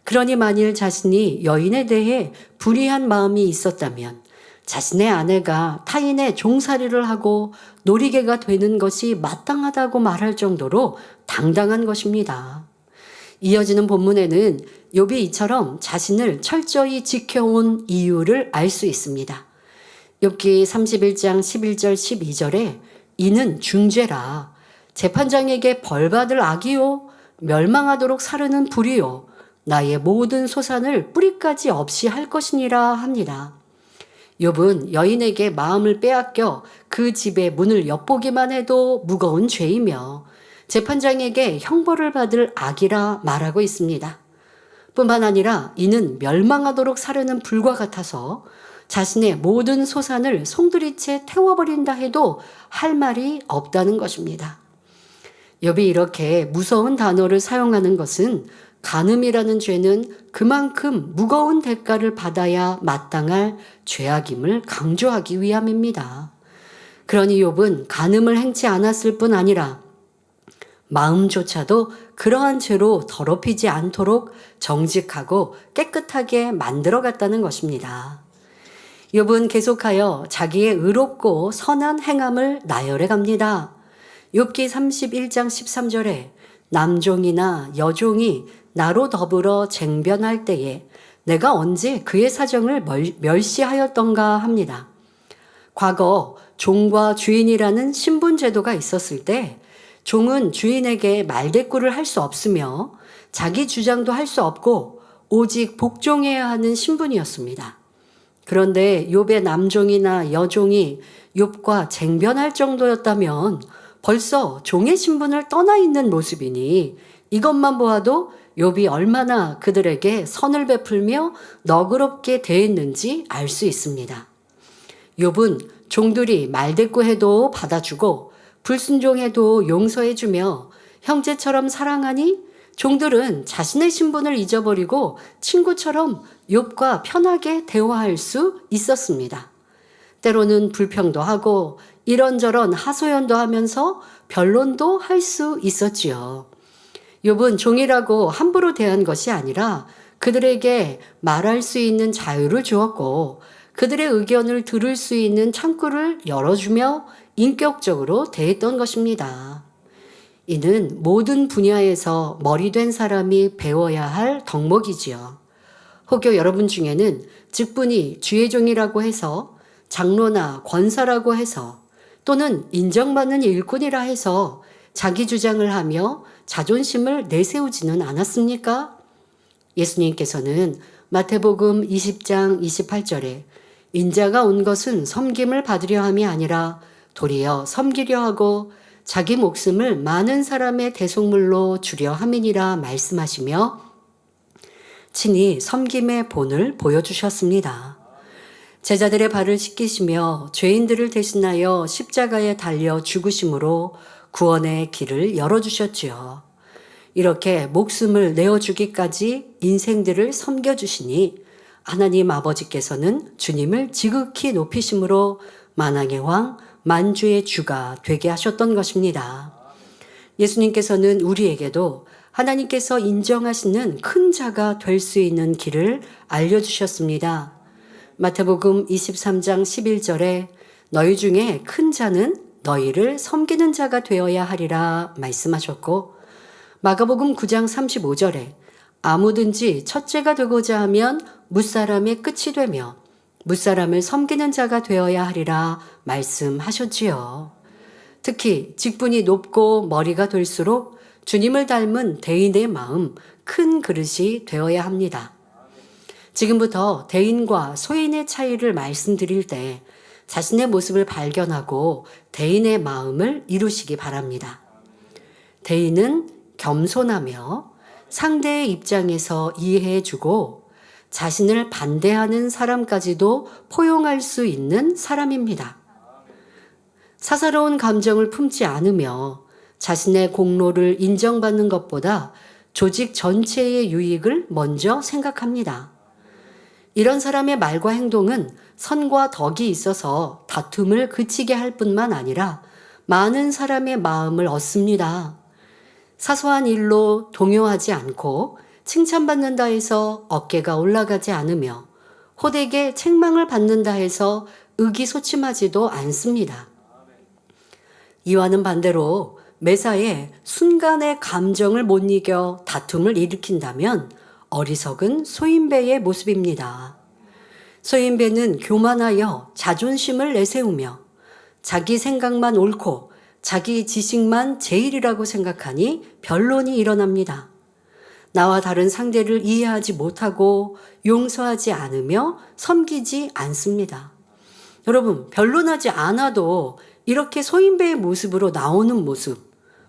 그러니 만일 자신이 여인에 대해 불의한 마음이 있었다면 자신의 아내가 타인의 종살이를 하고 놀이개가 되는 것이 마땅하다고 말할 정도로 당당한 것입니다. 이어지는 본문에는 욥이 이처럼 자신을 철저히 지켜온 이유를 알 수 있습니다. 욥기 31장 11절 12절에 이는 중죄라 재판장에게 벌받을 악이요 멸망하도록 사르는 불이요 나의 모든 소산을 뿌리까지 없이 할 것이니라 합니다. 욥은 여인에게 마음을 빼앗겨 그 집의 문을 엿보기만 해도 무거운 죄이며 재판장에게 형벌을 받을 악이라 말하고 있습니다. 뿐만 아니라 이는 멸망하도록 사르는 불과 같아서 자신의 모든 소산을 송두리째 태워버린다 해도 할 말이 없다는 것입니다. 욥이 이렇게 무서운 단어를 사용하는 것은 간음이라는 죄는 그만큼 무거운 대가를 받아야 마땅할 죄악임을 강조하기 위함입니다. 그러니 욥은 간음을 행치 않았을 뿐 아니라 마음조차도 그러한 죄로 더럽히지 않도록 정직하고 깨끗하게 만들어갔다는 것입니다. 욥은 계속하여 자기의 의롭고 선한 행함을 나열해 갑니다. 욥기 31장 13절에 남종이나 여종이 나로 더불어 쟁변할 때에 내가 언제 그의 사정을 멸시하였던가 합니다. 과거 종과 주인이라는 신분제도가 있었을 때 종은 주인에게 말대꾸를 할 수 없으며 자기 주장도 할 수 없고 오직 복종해야 하는 신분이었습니다. 그런데 욥의 남종이나 여종이 욥과 쟁변할 정도였다면 벌써 종의 신분을 떠나 있는 모습이니 이것만 보아도 욥이 얼마나 그들에게 선을 베풀며 너그럽게 대했는지 알 수 있습니다. 욥은 종들이 말대꾸해도 받아주고 불순종해도 용서해주며 형제처럼 사랑하니 종들은 자신의 신분을 잊어버리고 친구처럼 욥과 편하게 대화할 수 있었습니다. 때로는 불평도 하고 이런저런 하소연도 하면서 변론도 할 수 있었지요. 욥은 종이라고 함부로 대한 것이 아니라 그들에게 말할 수 있는 자유를 주었고 그들의 의견을 들을 수 있는 창구를 열어주며 인격적으로 대했던 것입니다. 이는 모든 분야에서 머리된 사람이 배워야 할 덕목이지요. 혹여 여러분 중에는 직분이 주의 종이라고 해서 장로나 권사라고 해서 또는 인정받는 일꾼이라 해서 자기 주장을 하며 자존심을 내세우지는 않았습니까? 예수님께서는 마태복음 20장 28절에 인자가 온 것은 섬김을 받으려 함이 아니라 도리어 섬기려 하고 자기 목숨을 많은 사람의 대속물로 주려 함이니라 말씀하시며 친히 섬김의 본을 보여주셨습니다. 제자들의 발을 씻기시며 죄인들을 대신하여 십자가에 달려 죽으심으로 구원의 길을 열어주셨지요. 이렇게 목숨을 내어주기까지 인생들을 섬겨주시니 하나님 아버지께서는 주님을 지극히 높이심으로 만왕의 왕, 만주의 주가 되게 하셨던 것입니다. 예수님께서는 우리에게도 하나님께서 인정하시는 큰 자가 될 수 있는 길을 알려주셨습니다. 마태복음 23장 11절에 너희 중에 큰 자는 너희를 섬기는 자가 되어야 하리라 말씀하셨고 마가복음 9장 35절에 아무든지 첫째가 되고자 하면 뭇사람의 끝이 되며 뭇사람을 섬기는 자가 되어야 하리라 말씀하셨지요. 특히 직분이 높고 머리가 될수록 주님을 닮은 대인의 마음, 큰 그릇이 되어야 합니다. 지금부터 대인과 소인의 차이를 말씀드릴 때 자신의 모습을 발견하고 대인의 마음을 이루시기 바랍니다. 대인은 겸손하며 상대의 입장에서 이해해주고 자신을 반대하는 사람까지도 포용할 수 있는 사람입니다. 사사로운 감정을 품지 않으며 자신의 공로를 인정받는 것보다 조직 전체의 유익을 먼저 생각합니다. 이런 사람의 말과 행동은 선과 덕이 있어서 다툼을 그치게 할 뿐만 아니라 많은 사람의 마음을 얻습니다. 사소한 일로 동요하지 않고 칭찬받는다 해서 어깨가 올라가지 않으며 호되게 책망을 받는다 해서 의기소침하지도 않습니다. 이와는 반대로 매사에 순간의 감정을 못 이겨 다툼을 일으킨다면 어리석은 소인배의 모습입니다. 소인배는 교만하여 자존심을 내세우며 자기 생각만 옳고 자기 지식만 제일이라고 생각하니 변론이 일어납니다. 나와 다른 상대를 이해하지 못하고 용서하지 않으며 섬기지 않습니다. 여러분, 변론하지 않아도 이렇게 소인배의 모습으로 나오는 모습,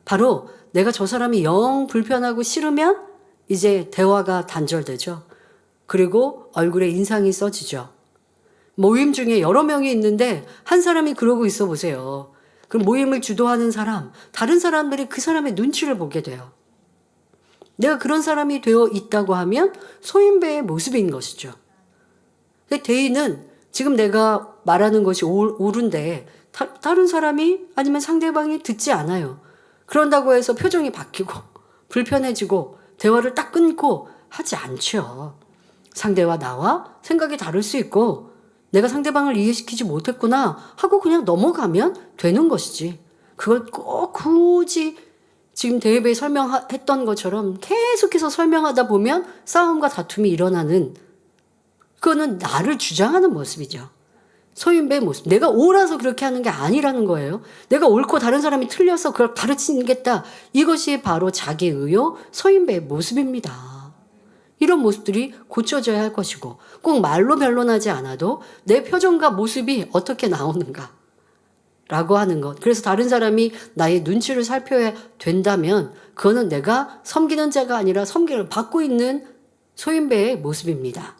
바로 내가 저 사람이 영 불편하고 싫으면 이제 대화가 단절되죠. 그리고 얼굴에 인상이 써지죠. 모임 중에 여러 명이 있는데 한 사람이 그러고 있어 보세요. 그럼 모임을 주도하는 사람, 다른 사람들이 그 사람의 눈치를 보게 돼요. 내가 그런 사람이 되어 있다고 하면 소인배의 모습인 것이죠. 대의는 지금 내가 말하는 것이 옳은데 다른 사람이 아니면 상대방이 듣지 않아요. 그런다고 해서 표정이 바뀌고 불편해지고 대화를 딱 끊고 하지 않죠. 상대와 나와 생각이 다를 수 있고 내가 상대방을 이해시키지 못했구나 하고 그냥 넘어가면 되는 것이지. 그걸 꼭 굳이 지금 대회에 설명했던 것처럼 계속해서 설명하다 보면 싸움과 다툼이 일어나는, 그거는 나를 주장하는 모습이죠. 소인배의 모습. 내가 옳아서 그렇게 하는 게 아니라는 거예요. 내가 옳고 다른 사람이 틀려서 그걸 가르치겠다. 이것이 바로 자기의요 소인배의 모습입니다. 이런 모습들이 고쳐져야 할 것이고 꼭 말로 변론하지 않아도 내 표정과 모습이 어떻게 나오는가 라고 하는 것. 그래서 다른 사람이 나의 눈치를 살펴야 된다면 그거는 내가 섬기는 자가 아니라 섬기를 받고 있는 소인배의 모습입니다.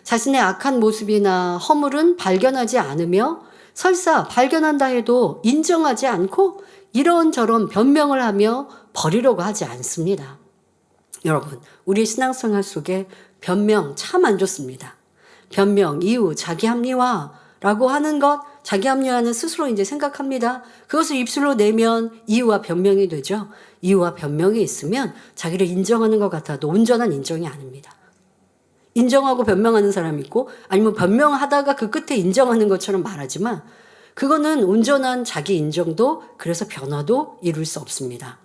자신의 악한 모습이나 허물은 발견하지 않으며 설사 발견한다 해도 인정하지 않고 이런저런 변명을 하며 버리려고 하지 않습니다. 여러분, 우리 신앙생활 속에 변명 참 안 좋습니다. 변명, 이유, 자기 합리화라고 하는 것, 자기 합리화는 스스로 이제 생각합니다. 그것을 입술로 내면 이유와 변명이 되죠. 이유와 변명이 있으면 자기를 인정하는 것 같아도 온전한 인정이 아닙니다. 인정하고 변명하는 사람이 있고 아니면 변명하다가 그 끝에 인정하는 것처럼 말하지만 그거는 온전한 자기 인정도 그래서 변화도 이룰 수 없습니다.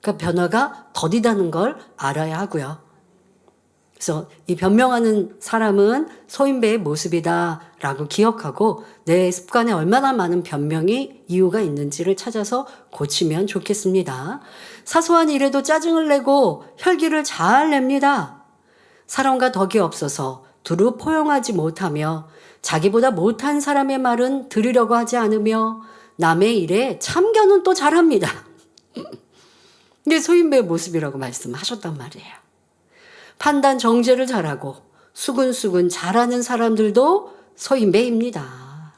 그러니까 변화가 더디다는 걸 알아야 하고요. 그래서 이 변명하는 사람은 소인배의 모습이다라고 기억하고 내 습관에 얼마나 많은 변명이 이유가 있는지를 찾아서 고치면 좋겠습니다. 사소한 일에도 짜증을 내고 혈기를 잘 냅니다. 사람과 덕이 없어서 두루 포용하지 못하며 자기보다 못한 사람의 말은 들으려고 하지 않으며 남의 일에 참견은 또 잘합니다. 이게 소인배의 모습이라고 말씀하셨단 말이에요. 판단 정죄를 잘하고 수근수근 잘하는 사람들도 소인배입니다.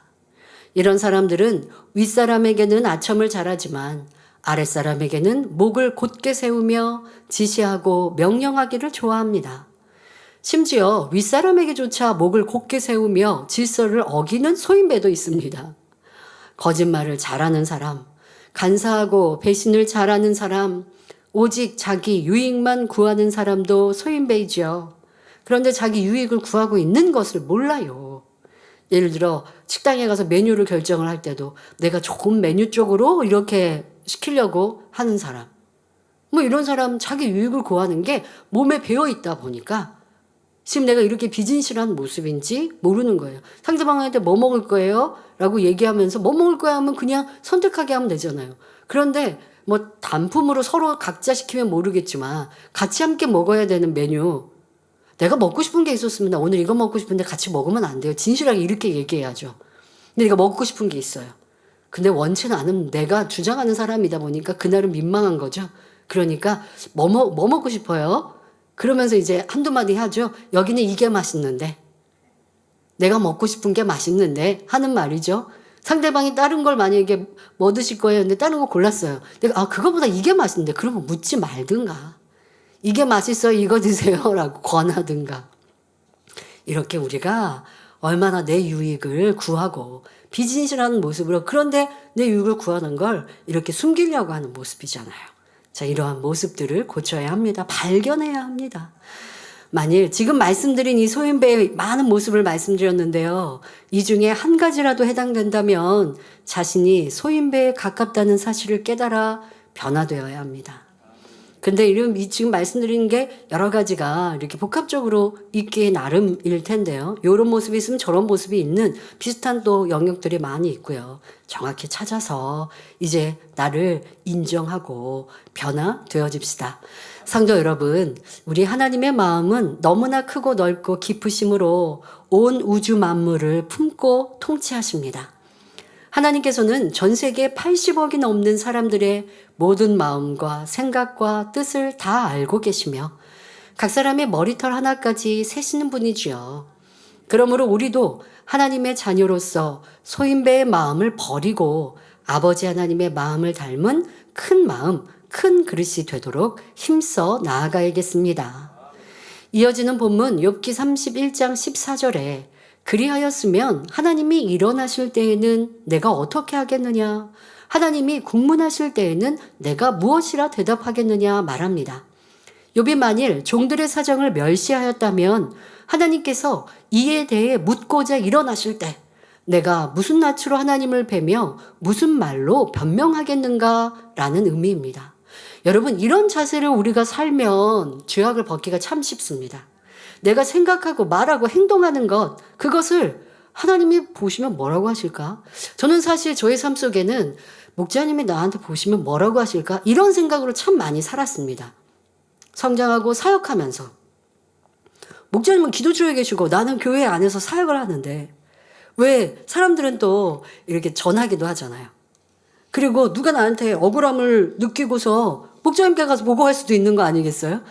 이런 사람들은 윗사람에게는 아첨을 잘하지만 아랫사람에게는 목을 곧게 세우며 지시하고 명령하기를 좋아합니다. 심지어 윗사람에게조차 목을 곧게 세우며 질서를 어기는 소인배도 있습니다. 거짓말을 잘하는 사람, 간사하고 배신을 잘하는 사람, 오직 자기 유익만 구하는 사람도 소인배이죠. 그런데 자기 유익을 구하고 있는 것을 몰라요. 예를 들어 식당에 가서 메뉴를 결정을 할 때도 내가 좋은 메뉴 쪽으로 이렇게 시키려고 하는 사람. 뭐 이런 사람 자기 유익을 구하는 게 몸에 배어 있다 보니까 지금 내가 이렇게 비진실한 모습인지 모르는 거예요. 상대방한테 뭐 먹을 거예요? 라고 얘기하면서 뭐 먹을 거야 하면 그냥 선택하게 하면 되잖아요. 그런데 뭐 단품으로 서로 각자 시키면 모르겠지만 같이 함께 먹어야 되는 메뉴, 내가 먹고 싶은 게 있었으면 나 오늘 이거 먹고 싶은데 같이 먹으면 안 돼요. 진실하게 이렇게 얘기해야죠. 근데 내가 먹고 싶은 게 있어요. 근데 원체 나는 내가 주장하는 사람이다 보니까 그날은 민망한 거죠. 그러니까 뭐 먹고 싶어요? 그러면서 이제 한두 마디 하죠. 여기는 이게 맛있는데, 내가 먹고 싶은 게 맛있는데 하는 말이죠. 상대방이 다른 걸 만약에 뭐 드실 거예요? 근데 다른 거 골랐어요. 내가 그거보다 이게 맛있는데 그러면 묻지 말든가. 이게 맛있어요, 이거 드세요 라고 권하든가. 이렇게 우리가 얼마나 내 유익을 구하고 비진실한 모습으로, 그런데 내 유익을 구하는 걸 이렇게 숨기려고 하는 모습이잖아요. 자, 이러한 모습들을 고쳐야 합니다. 발견해야 합니다. 만일 지금 말씀드린 이 소인배의 많은 모습을 말씀드렸는데요. 이 중에 한 가지라도 해당된다면 자신이 소인배에 가깝다는 사실을 깨달아 변화되어야 합니다. 근데 지금 말씀드리는 게 여러 가지가 이렇게 복합적으로 있기에 나름일 텐데요. 이런 모습이 있으면 저런 모습이 있는 비슷한 또 영역들이 많이 있고요. 정확히 찾아서 이제 나를 인정하고 변화되어집시다. 성도 여러분, 우리 하나님의 마음은 너무나 크고 넓고 깊으심으로 온 우주 만물을 품고 통치하십니다. 하나님께서는 전 세계 80억이 넘는 사람들의 모든 마음과 생각과 뜻을 다 알고 계시며 각 사람의 머리털 하나까지 세시는 분이지요. 그러므로 우리도 하나님의 자녀로서 소인배의 마음을 버리고 아버지 하나님의 마음을 닮은 큰 마음, 큰 그릇이 되도록 힘써 나아가야겠습니다. 이어지는 본문 욥기 31장 14절에 그리하였으면 하나님이 일어나실 때에는 내가 어떻게 하겠느냐? 하나님이 국문하실 때에는 내가 무엇이라 대답하겠느냐 말합니다. 욥이 만일 종들의 사정을 멸시하였다면 하나님께서 이에 대해 묻고자 일어나실 때 내가 무슨 낯으로 하나님을 뵈며 무슨 말로 변명하겠는가라는 의미입니다. 여러분, 이런 자세를 우리가 살면 죄악을 벗기가 참 쉽습니다. 내가 생각하고 말하고 행동하는 것, 그것을 하나님이 보시면 뭐라고 하실까? 저는 사실 저의 삶 속에는 목자님이 나한테 보시면 뭐라고 하실까? 이런 생각으로 참 많이 살았습니다. 성장하고 사역하면서. 목자님은 기도조에 계시고 나는 교회 안에서 사역을 하는데 왜 사람들은 또 이렇게 전하기도 하잖아요. 그리고 누가 나한테 억울함을 느끼고서 목자님께 가서 보고할 수도 있는 거 아니겠어요?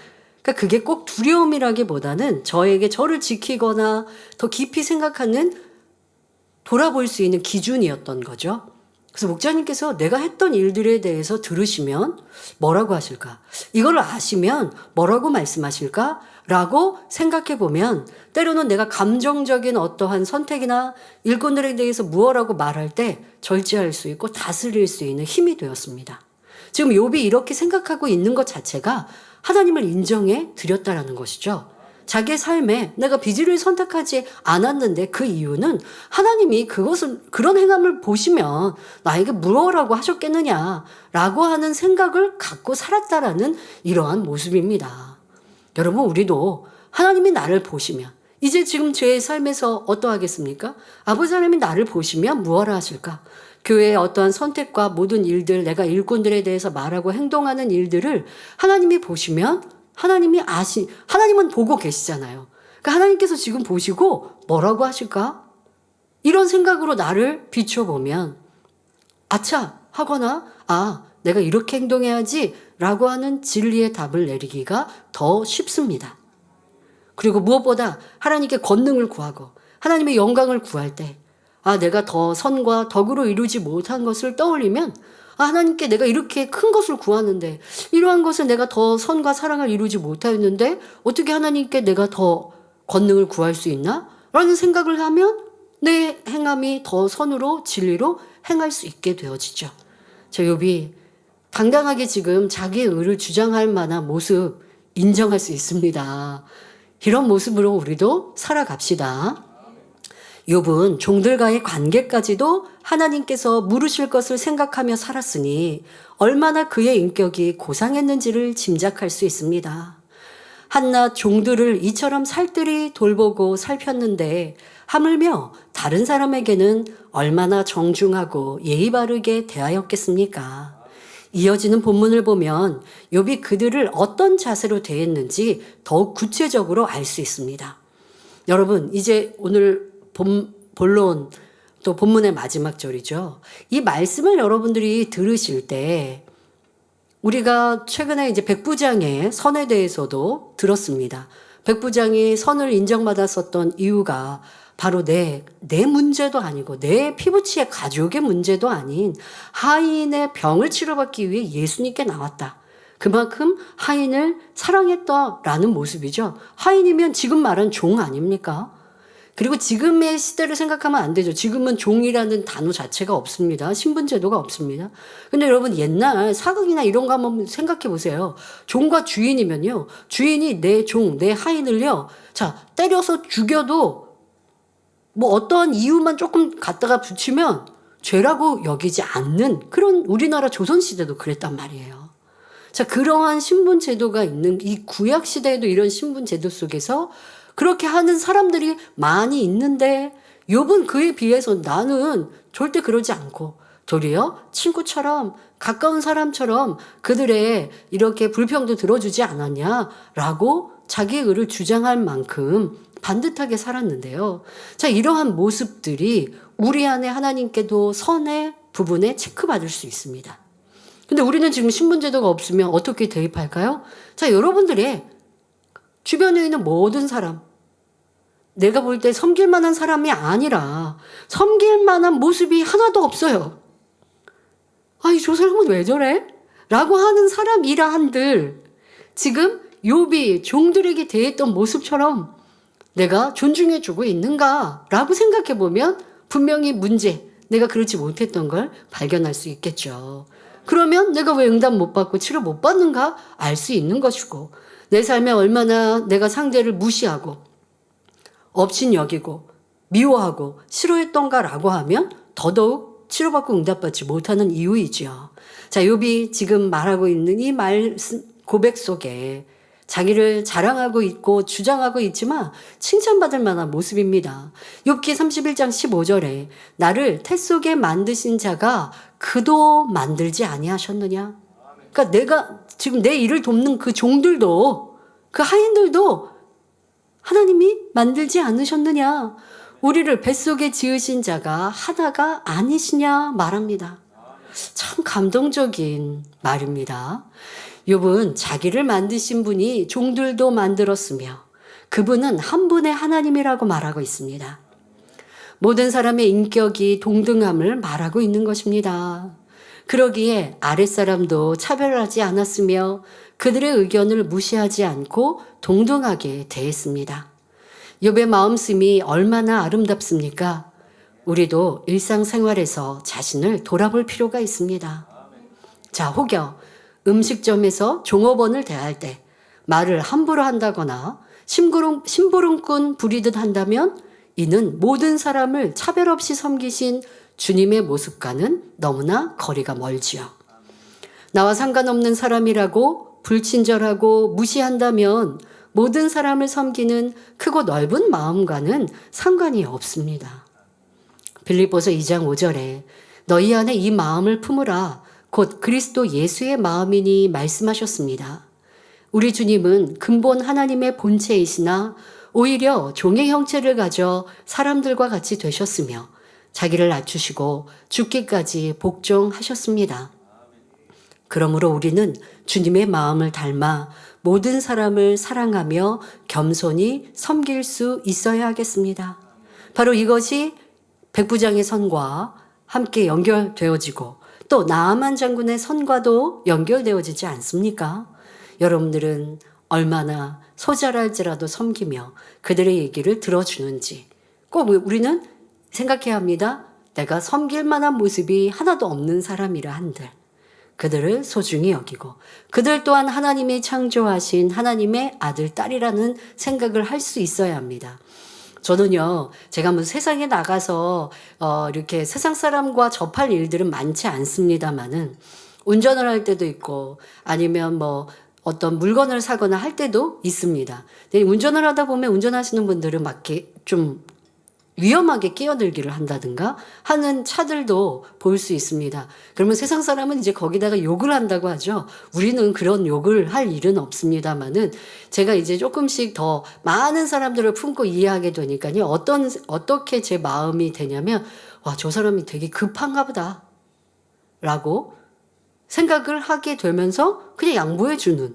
그러니까 그게 꼭 두려움이라기보다는 저를 지키거나 더 깊이 생각하는 돌아볼 수 있는 기준이었던 거죠. 그래서 목자님께서 내가 했던 일들에 대해서 들으시면 뭐라고 하실까? 이걸 아시면 뭐라고 말씀하실까? 라고 생각해 보면 때로는 내가 감정적인 어떠한 선택이나 일꾼들에 대해서 무엇라고 말할 때 절제할 수 있고 다스릴 수 있는 힘이 되었습니다. 지금 욥이 이렇게 생각하고 있는 것 자체가 하나님을 인정해 드렸다라는 것이죠. 자기의 삶에 내가 비질을 선택하지 않았는데 그 이유는 하나님이 그런 행함을 보시면 나에게 무엇라고 하셨겠느냐라고 하는 생각을 갖고 살았다라는 이러한 모습입니다. 여러분, 우리도 하나님이 나를 보시면 이제 지금 제 삶에서 어떠하겠습니까? 아버지 하나님이 나를 보시면 무엇을 하실까? 교회의 어떠한 선택과 모든 일들, 내가 일꾼들에 대해서 말하고 행동하는 일들을 하나님이 보시면 하나님은 보고 계시잖아요. 그러니까 하나님께서 지금 보시고 뭐라고 하실까? 이런 생각으로 나를 비춰보면 아차 하거나 내가 이렇게 행동해야지 라고 하는 진리의 답을 내리기가 더 쉽습니다. 그리고 무엇보다 하나님께 권능을 구하고 하나님의 영광을 구할 때 내가 더 선과 덕으로 이루지 못한 것을 떠올리면 하나님께 내가 이렇게 큰 것을 구하는데 이러한 것을 내가 더 선과 사랑을 이루지 못하였는데 어떻게 하나님께 내가 더 권능을 구할 수 있나? 라는 생각을 하면 내 행함이 더 선으로 진리로 행할 수 있게 되어지죠. 저 욥이 당당하게 지금 자기의 의를 주장할 만한 모습 인정할 수 있습니다. 이런 모습으로 우리도 살아갑시다. 욥은 종들과의 관계까지도 하나님께서 물으실 것을 생각하며 살았으니 얼마나 그의 인격이 고상했는지를 짐작할 수 있습니다. 한낱 종들을 이처럼 살뜰히 돌보고 살폈는데 하물며 다른 사람에게는 얼마나 정중하고 예의 바르게 대하였겠습니까? 이어지는 본문을 보면 욥이 그들을 어떤 자세로 대했는지 더욱 구체적으로 알 수 있습니다. 여러분, 이제 오늘 본론 또 본문의 마지막 절이죠. 이 말씀을 여러분들이 들으실 때 우리가 최근에 이제 백부장의 선에 대해서도 들었습니다. 백부장이 선을 인정받았었던 이유가 바로 내 문제도 아니고 내 피부치의 가족의 문제도 아닌 하인의 병을 치료받기 위해 예수님께 나왔다. 그만큼 하인을 사랑했다라는 모습이죠. 하인이면 지금 말한 종 아닙니까? 그리고 지금의 시대를 생각하면 안 되죠. 지금은 종이라는 단어 자체가 없습니다. 신분제도가 없습니다. 근데 여러분 옛날 사극이나 이런 거 한번 생각해 보세요. 종과 주인이면요. 주인이 내 종, 내 하인을요. 자, 때려서 죽여도 뭐 어떠한 이유만 조금 갖다가 붙이면 죄라고 여기지 않는 그런 우리나라 조선시대도 그랬단 말이에요. 자, 그러한 신분제도가 있는 이 구약시대에도 이런 신분제도 속에서 그렇게 하는 사람들이 많이 있는데 욥은 그에 비해서 나는 절대 그러지 않고 도리어 친구처럼 가까운 사람처럼 그들의 이렇게 불평도 들어주지 않았냐라고 자기의 의를 주장할 만큼 반듯하게 살았는데요. 자, 이러한 모습들이 우리 안에 하나님께도 선의 부분에 체크받을 수 있습니다. 근데 우리는 지금 신분제도가 없으면 어떻게 대입할까요? 자, 여러분들의 주변에 있는 모든 사람, 내가 볼 때 섬길 만한 사람이 아니라 섬길 만한 모습이 하나도 없어요. 아니, 저 사람은 왜 저래? 라고 하는 사람이라 한들 지금 욥이 종들에게 대했던 모습처럼 내가 존중해주고 있는가? 라고 생각해 보면 분명히 문제, 내가 그렇지 못했던 걸 발견할 수 있겠죠. 그러면 내가 왜 응답 못 받고 치료 못 받는가? 알 수 있는 것이고 내 삶에 얼마나 내가 상대를 무시하고 업신여기고 미워하고 싫어했던가라고 하면 더더욱 치료받고 응답받지 못하는 이유이지요. 자, 욥이 지금 말하고 있는 이 말씀 고백 속에 자기를 자랑하고 있고 주장하고 있지만 칭찬받을 만한 모습입니다. 욥기 31장 15절에 나를 태 속에 만드신 자가 그도 만들지 아니하셨느냐. 그러니까 내가 지금 내 일을 돕는 그 종들도 그 하인들도 하나님이 만들지 않으셨느냐. 우리를 뱃속에 지으신 자가 하나가 아니시냐 말합니다. 참 감동적인 말입니다. 욥은 자기를 만드신 분이 종들도 만들었으며 그분은 한 분의 하나님이라고 말하고 있습니다. 모든 사람의 인격이 동등함을 말하고 있는 것입니다. 그러기에 아랫사람도 차별하지 않았으며 그들의 의견을 무시하지 않고 동등하게 대했습니다. 욥의 마음씀이 얼마나 아름답습니까? 우리도 일상생활에서 자신을 돌아볼 필요가 있습니다. 자, 혹여 음식점에서 종업원을 대할 때 말을 함부로 한다거나 심부름꾼 부리듯 한다면 이는 모든 사람을 차별 없이 섬기신 주님의 모습과는 너무나 거리가 멀지요. 나와 상관없는 사람이라고 불친절하고 무시한다면 모든 사람을 섬기는 크고 넓은 마음과는 상관이 없습니다. 빌립보서 2장 5절에 너희 안에 이 마음을 품으라 곧 그리스도 예수의 마음이니 말씀하셨습니다. 우리 주님은 근본 하나님의 본체이시나 오히려 종의 형체를 가져 사람들과 같이 되셨으며 자기를 낮추시고 죽기까지 복종하셨습니다. 그러므로 우리는 주님의 마음을 닮아 모든 사람을 사랑하며 겸손히 섬길 수 있어야 하겠습니다. 바로 이것이 백부장의 선과 함께 연결되어지고 또 나아만 장군의 선과도 연결되어지지 않습니까? 여러분들은 얼마나 소잘할지라도 섬기며 그들의 얘기를 들어주는지 꼭 우리는 생각해야 합니다. 내가 섬길 만한 모습이 하나도 없는 사람이라 한들 그들을 소중히 여기고 그들 또한 하나님이 창조하신 하나님의 아들, 딸이라는 생각을 할 수 있어야 합니다. 저는요, 제가 뭐 세상에 나가서 이렇게 세상 사람과 접할 일들은 많지 않습니다만은 운전을 할 때도 있고 아니면 뭐 어떤 물건을 사거나 할 때도 있습니다. 근데 운전을 하다 보면 운전하시는 분들은 막 이렇게 좀 위험하게 끼어들기를 한다든가 하는 차들도 볼 수 있습니다. 그러면 세상 사람은 이제 거기다가 욕을 한다고 하죠. 우리는 그런 욕을 할 일은 없습니다만은 제가 이제 조금씩 더 많은 사람들을 품고 이해하게 되니까요. 어떻게 제 마음이 되냐면 와, 저 사람이 되게 급한가 보다 라고 생각을 하게 되면서 그냥 양보해 주는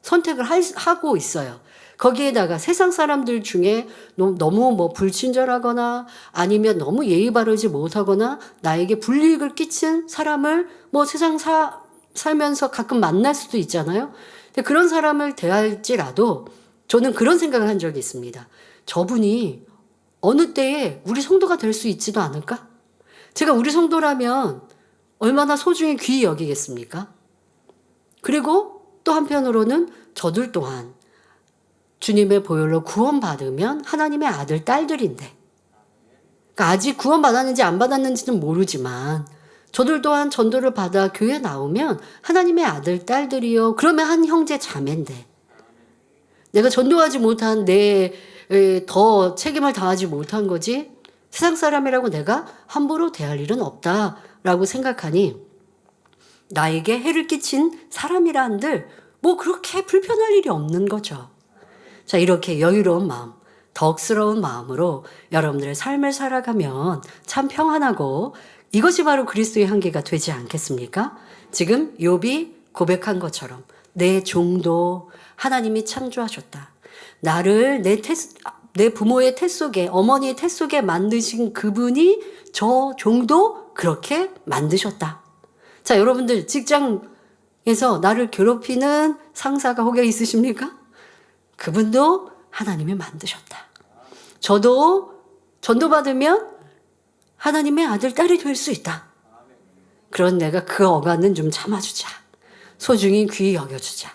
선택을 하고 있어요. 거기에다가 세상 사람들 중에 너무 뭐 불친절하거나 아니면 너무 예의 바르지 못하거나 나에게 불이익을 끼친 사람을 뭐 세상 살면서 가끔 만날 수도 있잖아요. 근데 그런 사람을 대할지라도 저는 그런 생각을 한 적이 있습니다. 저분이 어느 때에 우리 성도가 될 수 있지도 않을까? 제가 우리 성도라면 얼마나 소중히 귀히 여기겠습니까? 그리고 또 한편으로는 저들 또한 주님의 보혈로 구원받으면 하나님의 아들, 딸들인데, 그러니까 아직 구원받았는지 안 받았는지는 모르지만 저들 또한 전도를 받아 교회 나오면 하나님의 아들, 딸들이요. 그러면 한 형제 자매인데 내가 전도하지 못한 더 책임을 다하지 못한 거지 세상 사람이라고 내가 함부로 대할 일은 없다라고 생각하니 나에게 해를 끼친 사람이라 한들 뭐 그렇게 불편할 일이 없는 거죠. 자, 이렇게 여유로운 마음, 덕스러운 마음으로 여러분들의 삶을 살아가면 참 평안하고 이것이 바로 그리스도의 한계가 되지 않겠습니까? 지금 욥이 고백한 것처럼 내 종도 하나님이 창조하셨다. 나를 내 부모의 태 속에, 어머니의 태 속에 만드신 그분이 저 종도 그렇게 만드셨다. 자, 여러분들 직장에서 나를 괴롭히는 상사가 혹여 있으십니까? 그분도 하나님이 만드셨다. 저도 전도받으면 하나님의 아들, 딸이 될 수 있다. 그런 내가 그 어간은 좀 참아주자. 소중히 귀히 여겨주자.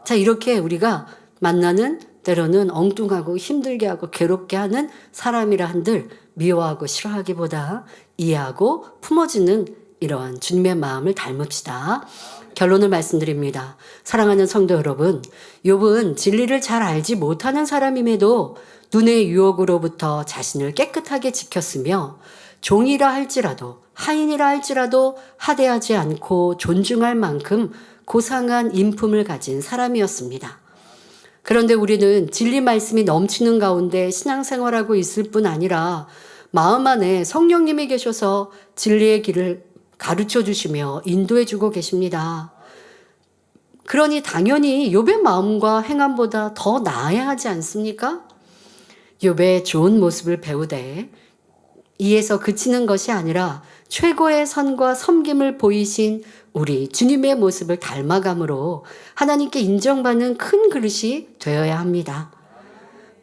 자, 이렇게 우리가 만나는 때로는 엉뚱하고 힘들게 하고 괴롭게 하는 사람이라 한들 미워하고 싫어하기보다 이해하고 품어주는 이러한 주님의 마음을 닮읍시다. 결론을 말씀드립니다. 사랑하는 성도 여러분, 욥은 진리를 잘 알지 못하는 사람임에도 눈의 유혹으로부터 자신을 깨끗하게 지켰으며 종이라 할지라도 하인이라 할지라도 하대하지 않고 존중할 만큼 고상한 인품을 가진 사람이었습니다. 그런데 우리는 진리 말씀이 넘치는 가운데 신앙생활하고 있을 뿐 아니라 마음 안에 성령님이 계셔서 진리의 길을 가르쳐 주시며 인도해 주고 계십니다. 그러니 당연히 욥의 마음과 행함보다 더 나아야 하지 않습니까? 욥의 좋은 모습을 배우되 이에서 그치는 것이 아니라 최고의 선과 섬김을 보이신 우리 주님의 모습을 닮아감으로 하나님께 인정받는 큰 그릇이 되어야 합니다.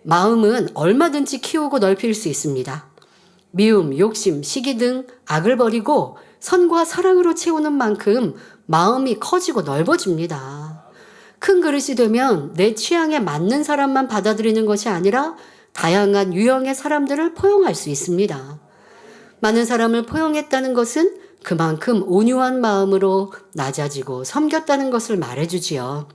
마음은 얼마든지 키우고 넓힐 수 있습니다. 미움, 욕심, 시기 등 악을 버리고 선과 사랑으로 채우는 만큼 마음이 커지고 넓어집니다. 큰 그릇이 되면 내 취향에 맞는 사람만 받아들이는 것이 아니라 다양한 유형의 사람들을 포용할 수 있습니다. 많은 사람을 포용했다는 것은 그만큼 온유한 마음으로 낮아지고 섬겼다는 것을 말해주지요.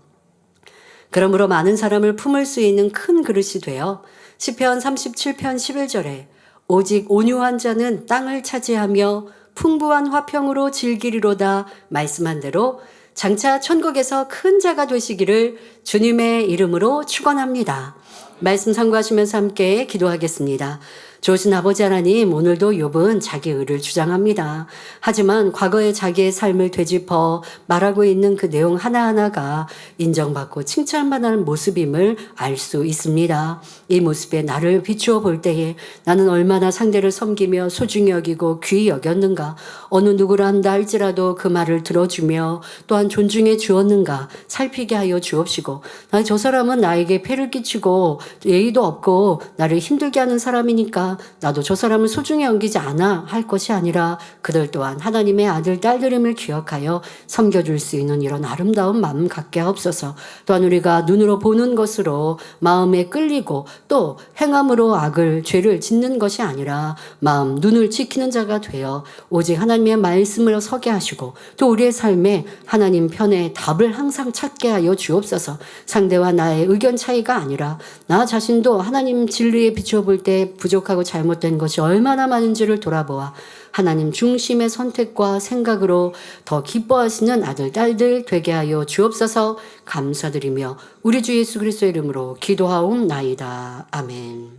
그러므로 많은 사람을 품을 수 있는 큰 그릇이 되어 시편 37편 11절에 오직 온유한 자는 땅을 차지하며 풍부한 화평으로 즐기리로다 말씀한 대로 장차 천국에서 큰 자가 되시기를 주님의 이름으로 축원합니다. 말씀 참고하시면서 함께 기도하겠습니다. 좋으신 아버지 하나님, 오늘도 욥은 자기 의를 주장합니다. 하지만 과거의 자기의 삶을 되짚어 말하고 있는 그 내용 하나하나가 인정받고 칭찬받는 모습임을 알 수 있습니다. 이 모습에 나를 비추어 볼 때에 나는 얼마나 상대를 섬기며 소중히 여기고 귀히 여겼는가, 어느 누구라 한다 할지라도 그 말을 들어주며 또한 존중해 주었는가 살피게 하여 주옵시고, 저 사람은 나에게 폐를 끼치고 예의도 없고 나를 힘들게 하는 사람이니까 나도 저 사람을 소중히 여기지 않아 할 것이 아니라 그들 또한 하나님의 아들 딸들임을 기억하여 섬겨줄 수 있는 이런 아름다운 마음 갖게 하옵소서. 또한 우리가 눈으로 보는 것으로 마음에 끌리고 또 행함으로 악을 죄를 짓는 것이 아니라 마음 눈을 지키는 자가 되어 오직 하나님의 말씀을 서게 하시고 또 우리의 삶에 하나님 편의 답을 항상 찾게 하여 주옵소서. 상대와 나의 의견 차이가 아니라 나 자신도 하나님 진리에 비춰볼 때 부족하고 잘못된 것이 얼마나 많은지를 돌아보아 하나님 중심의 선택과 생각으로 더 기뻐하시는 아들, 딸들 되게 하여 주옵소서. 감사드리며 우리 주 예수 그리스도의 이름으로 기도하옵나이다. 아멘.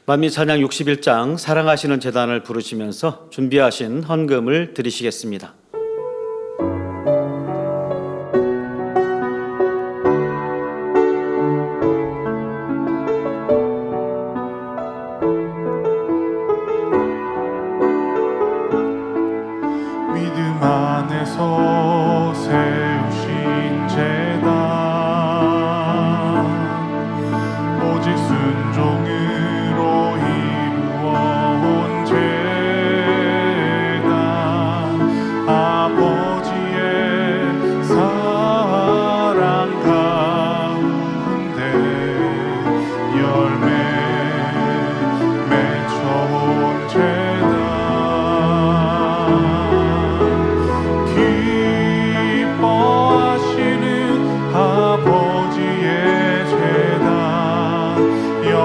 만민 찬양 61장 사랑하시는 제단을 부르시면서 준비하신 헌금을 드리시겠습니다. 안에서 세우신 제단 오직 순종으로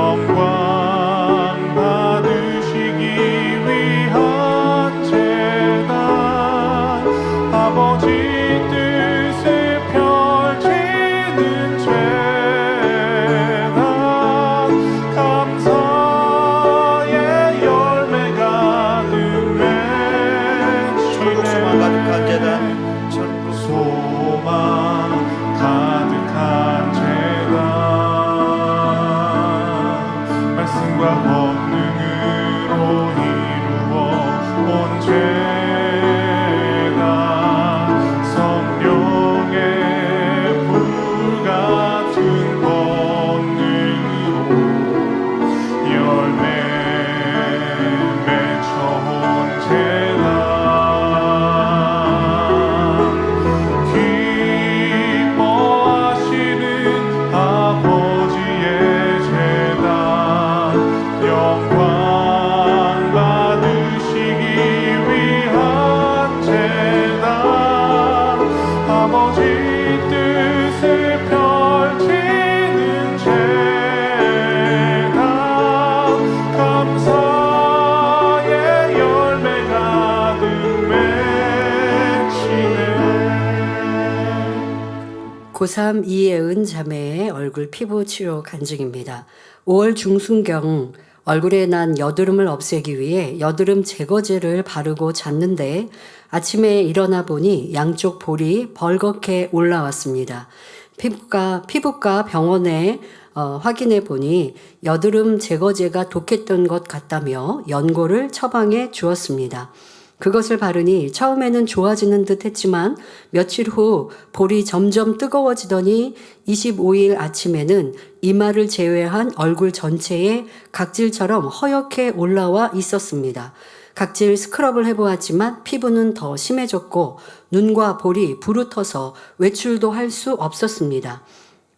영광 받으시기 위한 제단 아버지 뜻을 펼치는 제단 감사의 열매가 천국 소망 가득한 제단 소망 가득한 제단 말씀과 권능으로 이루어 온 제단 성령의 불 같은 권능으로 열매 맺혀온 제단 기뻐하시는 아버지의 제단 영광 받으시기 위한 제단 아버지 뜻을 펼치는 제단 감사의 열매 가득 맺히네. 고3 이예은 자매의 얼굴 피부 치료 간증입니다. 5월 중순경 얼굴에 난 여드름을 없애기 위해 여드름 제거제를 바르고 잤는데 아침에 일어나 보니 양쪽 볼이 벌겋게 올라왔습니다. 피부과 병원에 확인해 보니 여드름 제거제가 독했던 것 같다며 연고를 처방해 주었습니다. 그것을 바르니 처음에는 좋아지는 듯 했지만 며칠 후 볼이 점점 뜨거워지더니 25일 아침에는 이마를 제외한 얼굴 전체에 각질처럼 허옇게 올라와 있었습니다. 각질 스크럽을 해보았지만 피부는 더 심해졌고 눈과 볼이 부르터서 외출도 할 수 없었습니다.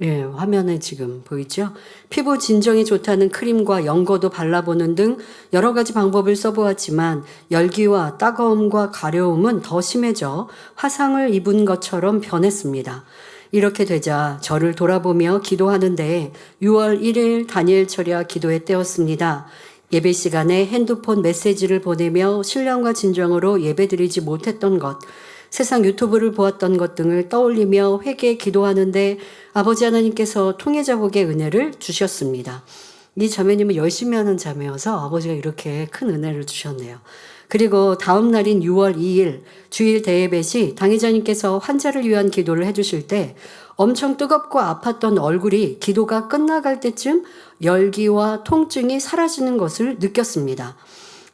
예, 화면에 지금 보이죠? 피부 진정이 좋다는 크림과 연고도 발라보는 등 여러 가지 방법을 써보았지만 열기와 따가움과 가려움은 더 심해져 화상을 입은 것처럼 변했습니다. 이렇게 되자 저를 돌아보며 기도하는데 6월 1일 다니엘 철야 기도회 때였습니다. 예배 시간에 핸드폰 메시지를 보내며 신령과 진정으로 예배드리지 못했던 것, 세상 유튜브를 보았던 것 등을 떠올리며 회개 기도하는데 아버지 하나님께서 통해자복의 은혜를 주셨습니다. 이 자매님은 열심히 하는 자매여서 아버지가 이렇게 큰 은혜를 주셨네요. 그리고 다음 날인 6월 2일 주일 대예배 시 당회자님께서 환자를 위한 기도를 해주실 때 엄청 뜨겁고 아팠던 얼굴이 기도가 끝나갈 때쯤 열기와 통증이 사라지는 것을 느꼈습니다.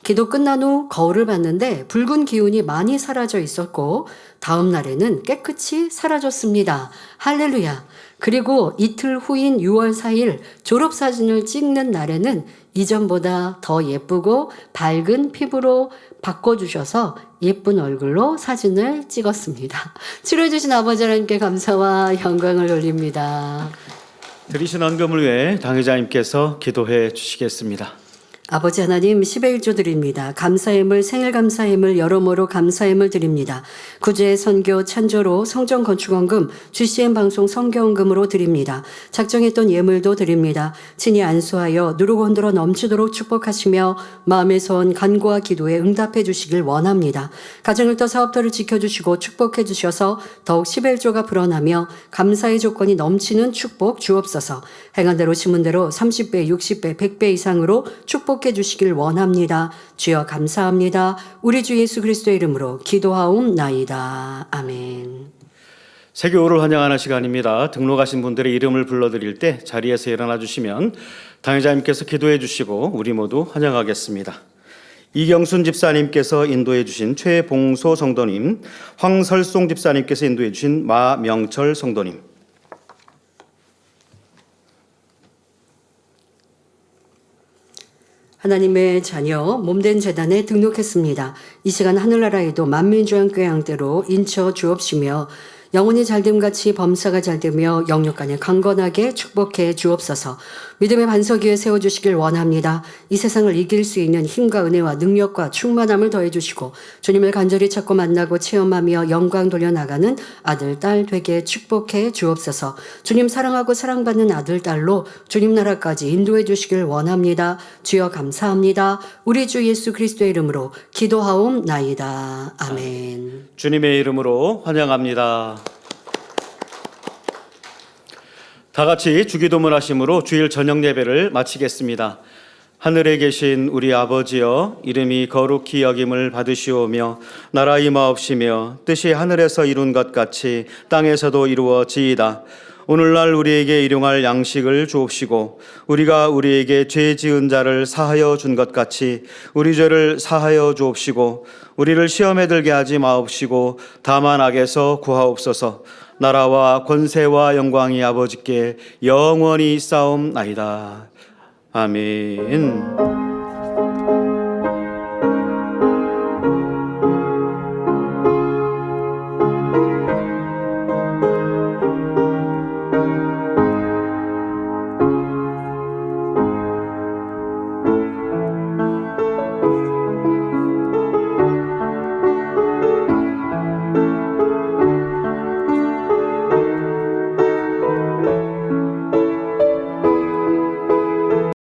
기도 끝난 후 거울을 봤는데 붉은 기운이 많이 사라져 있었고 다음 날에는 깨끗이 사라졌습니다. 할렐루야. 그리고 이틀 후인 6월 4일 졸업사진을 찍는 날에는 이전보다 더 예쁘고 밝은 피부로 바꿔주셔서 예쁜 얼굴로 사진을 찍었습니다. 치료해주신 아버지 하나님께 감사와 영광을 올립니다. 드리신 헌금을 위해 당회자님께서 기도해 주시겠습니다. 아버지 하나님 10의 1조 드립니다. 감사임을 생일 감사임을 여러모로 감사임을 드립니다. 구제 선교 찬조로 성전 건축원금 GCN 방송 성교원금으로 드립니다. 작정했던 예물도 드립니다. 친히 안수하여 누르고 흔들어 넘치도록 축복하시며 마음의 소원 간구와 기도에 응답해 주시길 원합니다. 가정일터 사업터를 지켜주시고 축복해 주셔서 더욱 10의 1조가 불어나며 감사의 조건이 넘치는 축복 주옵소서. 행한 대로 심은 대로 30배 60배 100배 이상으로 축복해 주시길 원합니다. 주여 감사합니다. 우리 주 예수 그리스도의 이름으로 기도하옵나이다. 아멘. 세교를 환영하는 시간입니다. 등록하신 분들의 이름을 불러드릴 때 자리에서 일어나 주시면 당회자님께서 기도해 주시고 우리 모두 환영하겠습니다. 이경순 집사님께서 인도해 주신 최봉소 성도님, 황설송 집사님께서 인도해 주신 마명철 성도님, 하나님의 자녀 몸된 재단에 등록했습니다. 이 시간 하늘나라에도 만민주한교회 양대로 인쳐 주옵시며 영혼이 잘됨같이 범사가 잘되며 영육간에 강건하게 축복해 주옵소서. 믿음의 반석 위에 세워주시길 원합니다. 이 세상을 이길 수 있는 힘과 은혜와 능력과 충만함을 더해주시고 주님을 간절히 찾고 만나고 체험하며 영광 돌려나가는 아들, 딸 되게 축복해 주옵소서. 주님 사랑하고 사랑받는 아들, 딸로 주님 나라까지 인도해 주시길 원합니다. 주여 감사합니다. 우리 주 예수 그리스도의 이름으로 기도하옵나이다. 아멘. 주님의 이름으로 환영합니다. 다 같이 주기도문 하심으로 주일 저녁 예배를 마치겠습니다. 하늘에 계신 우리 아버지여, 이름이 거룩히 여김을 받으시오며 나라 임하옵시며 뜻이 하늘에서 이룬 것 같이 땅에서도 이루어지이다. 오늘날 우리에게 일용할 양식을 주옵시고 우리가 우리에게 죄 지은 자를 사하여 준 것 같이 우리 죄를 사하여 주옵시고 우리를 시험에 들게 하지 마옵시고 다만 악에서 구하옵소서. 나라와 권세와 영광이 아버지께 영원히 쌓옵나이다. 아멘.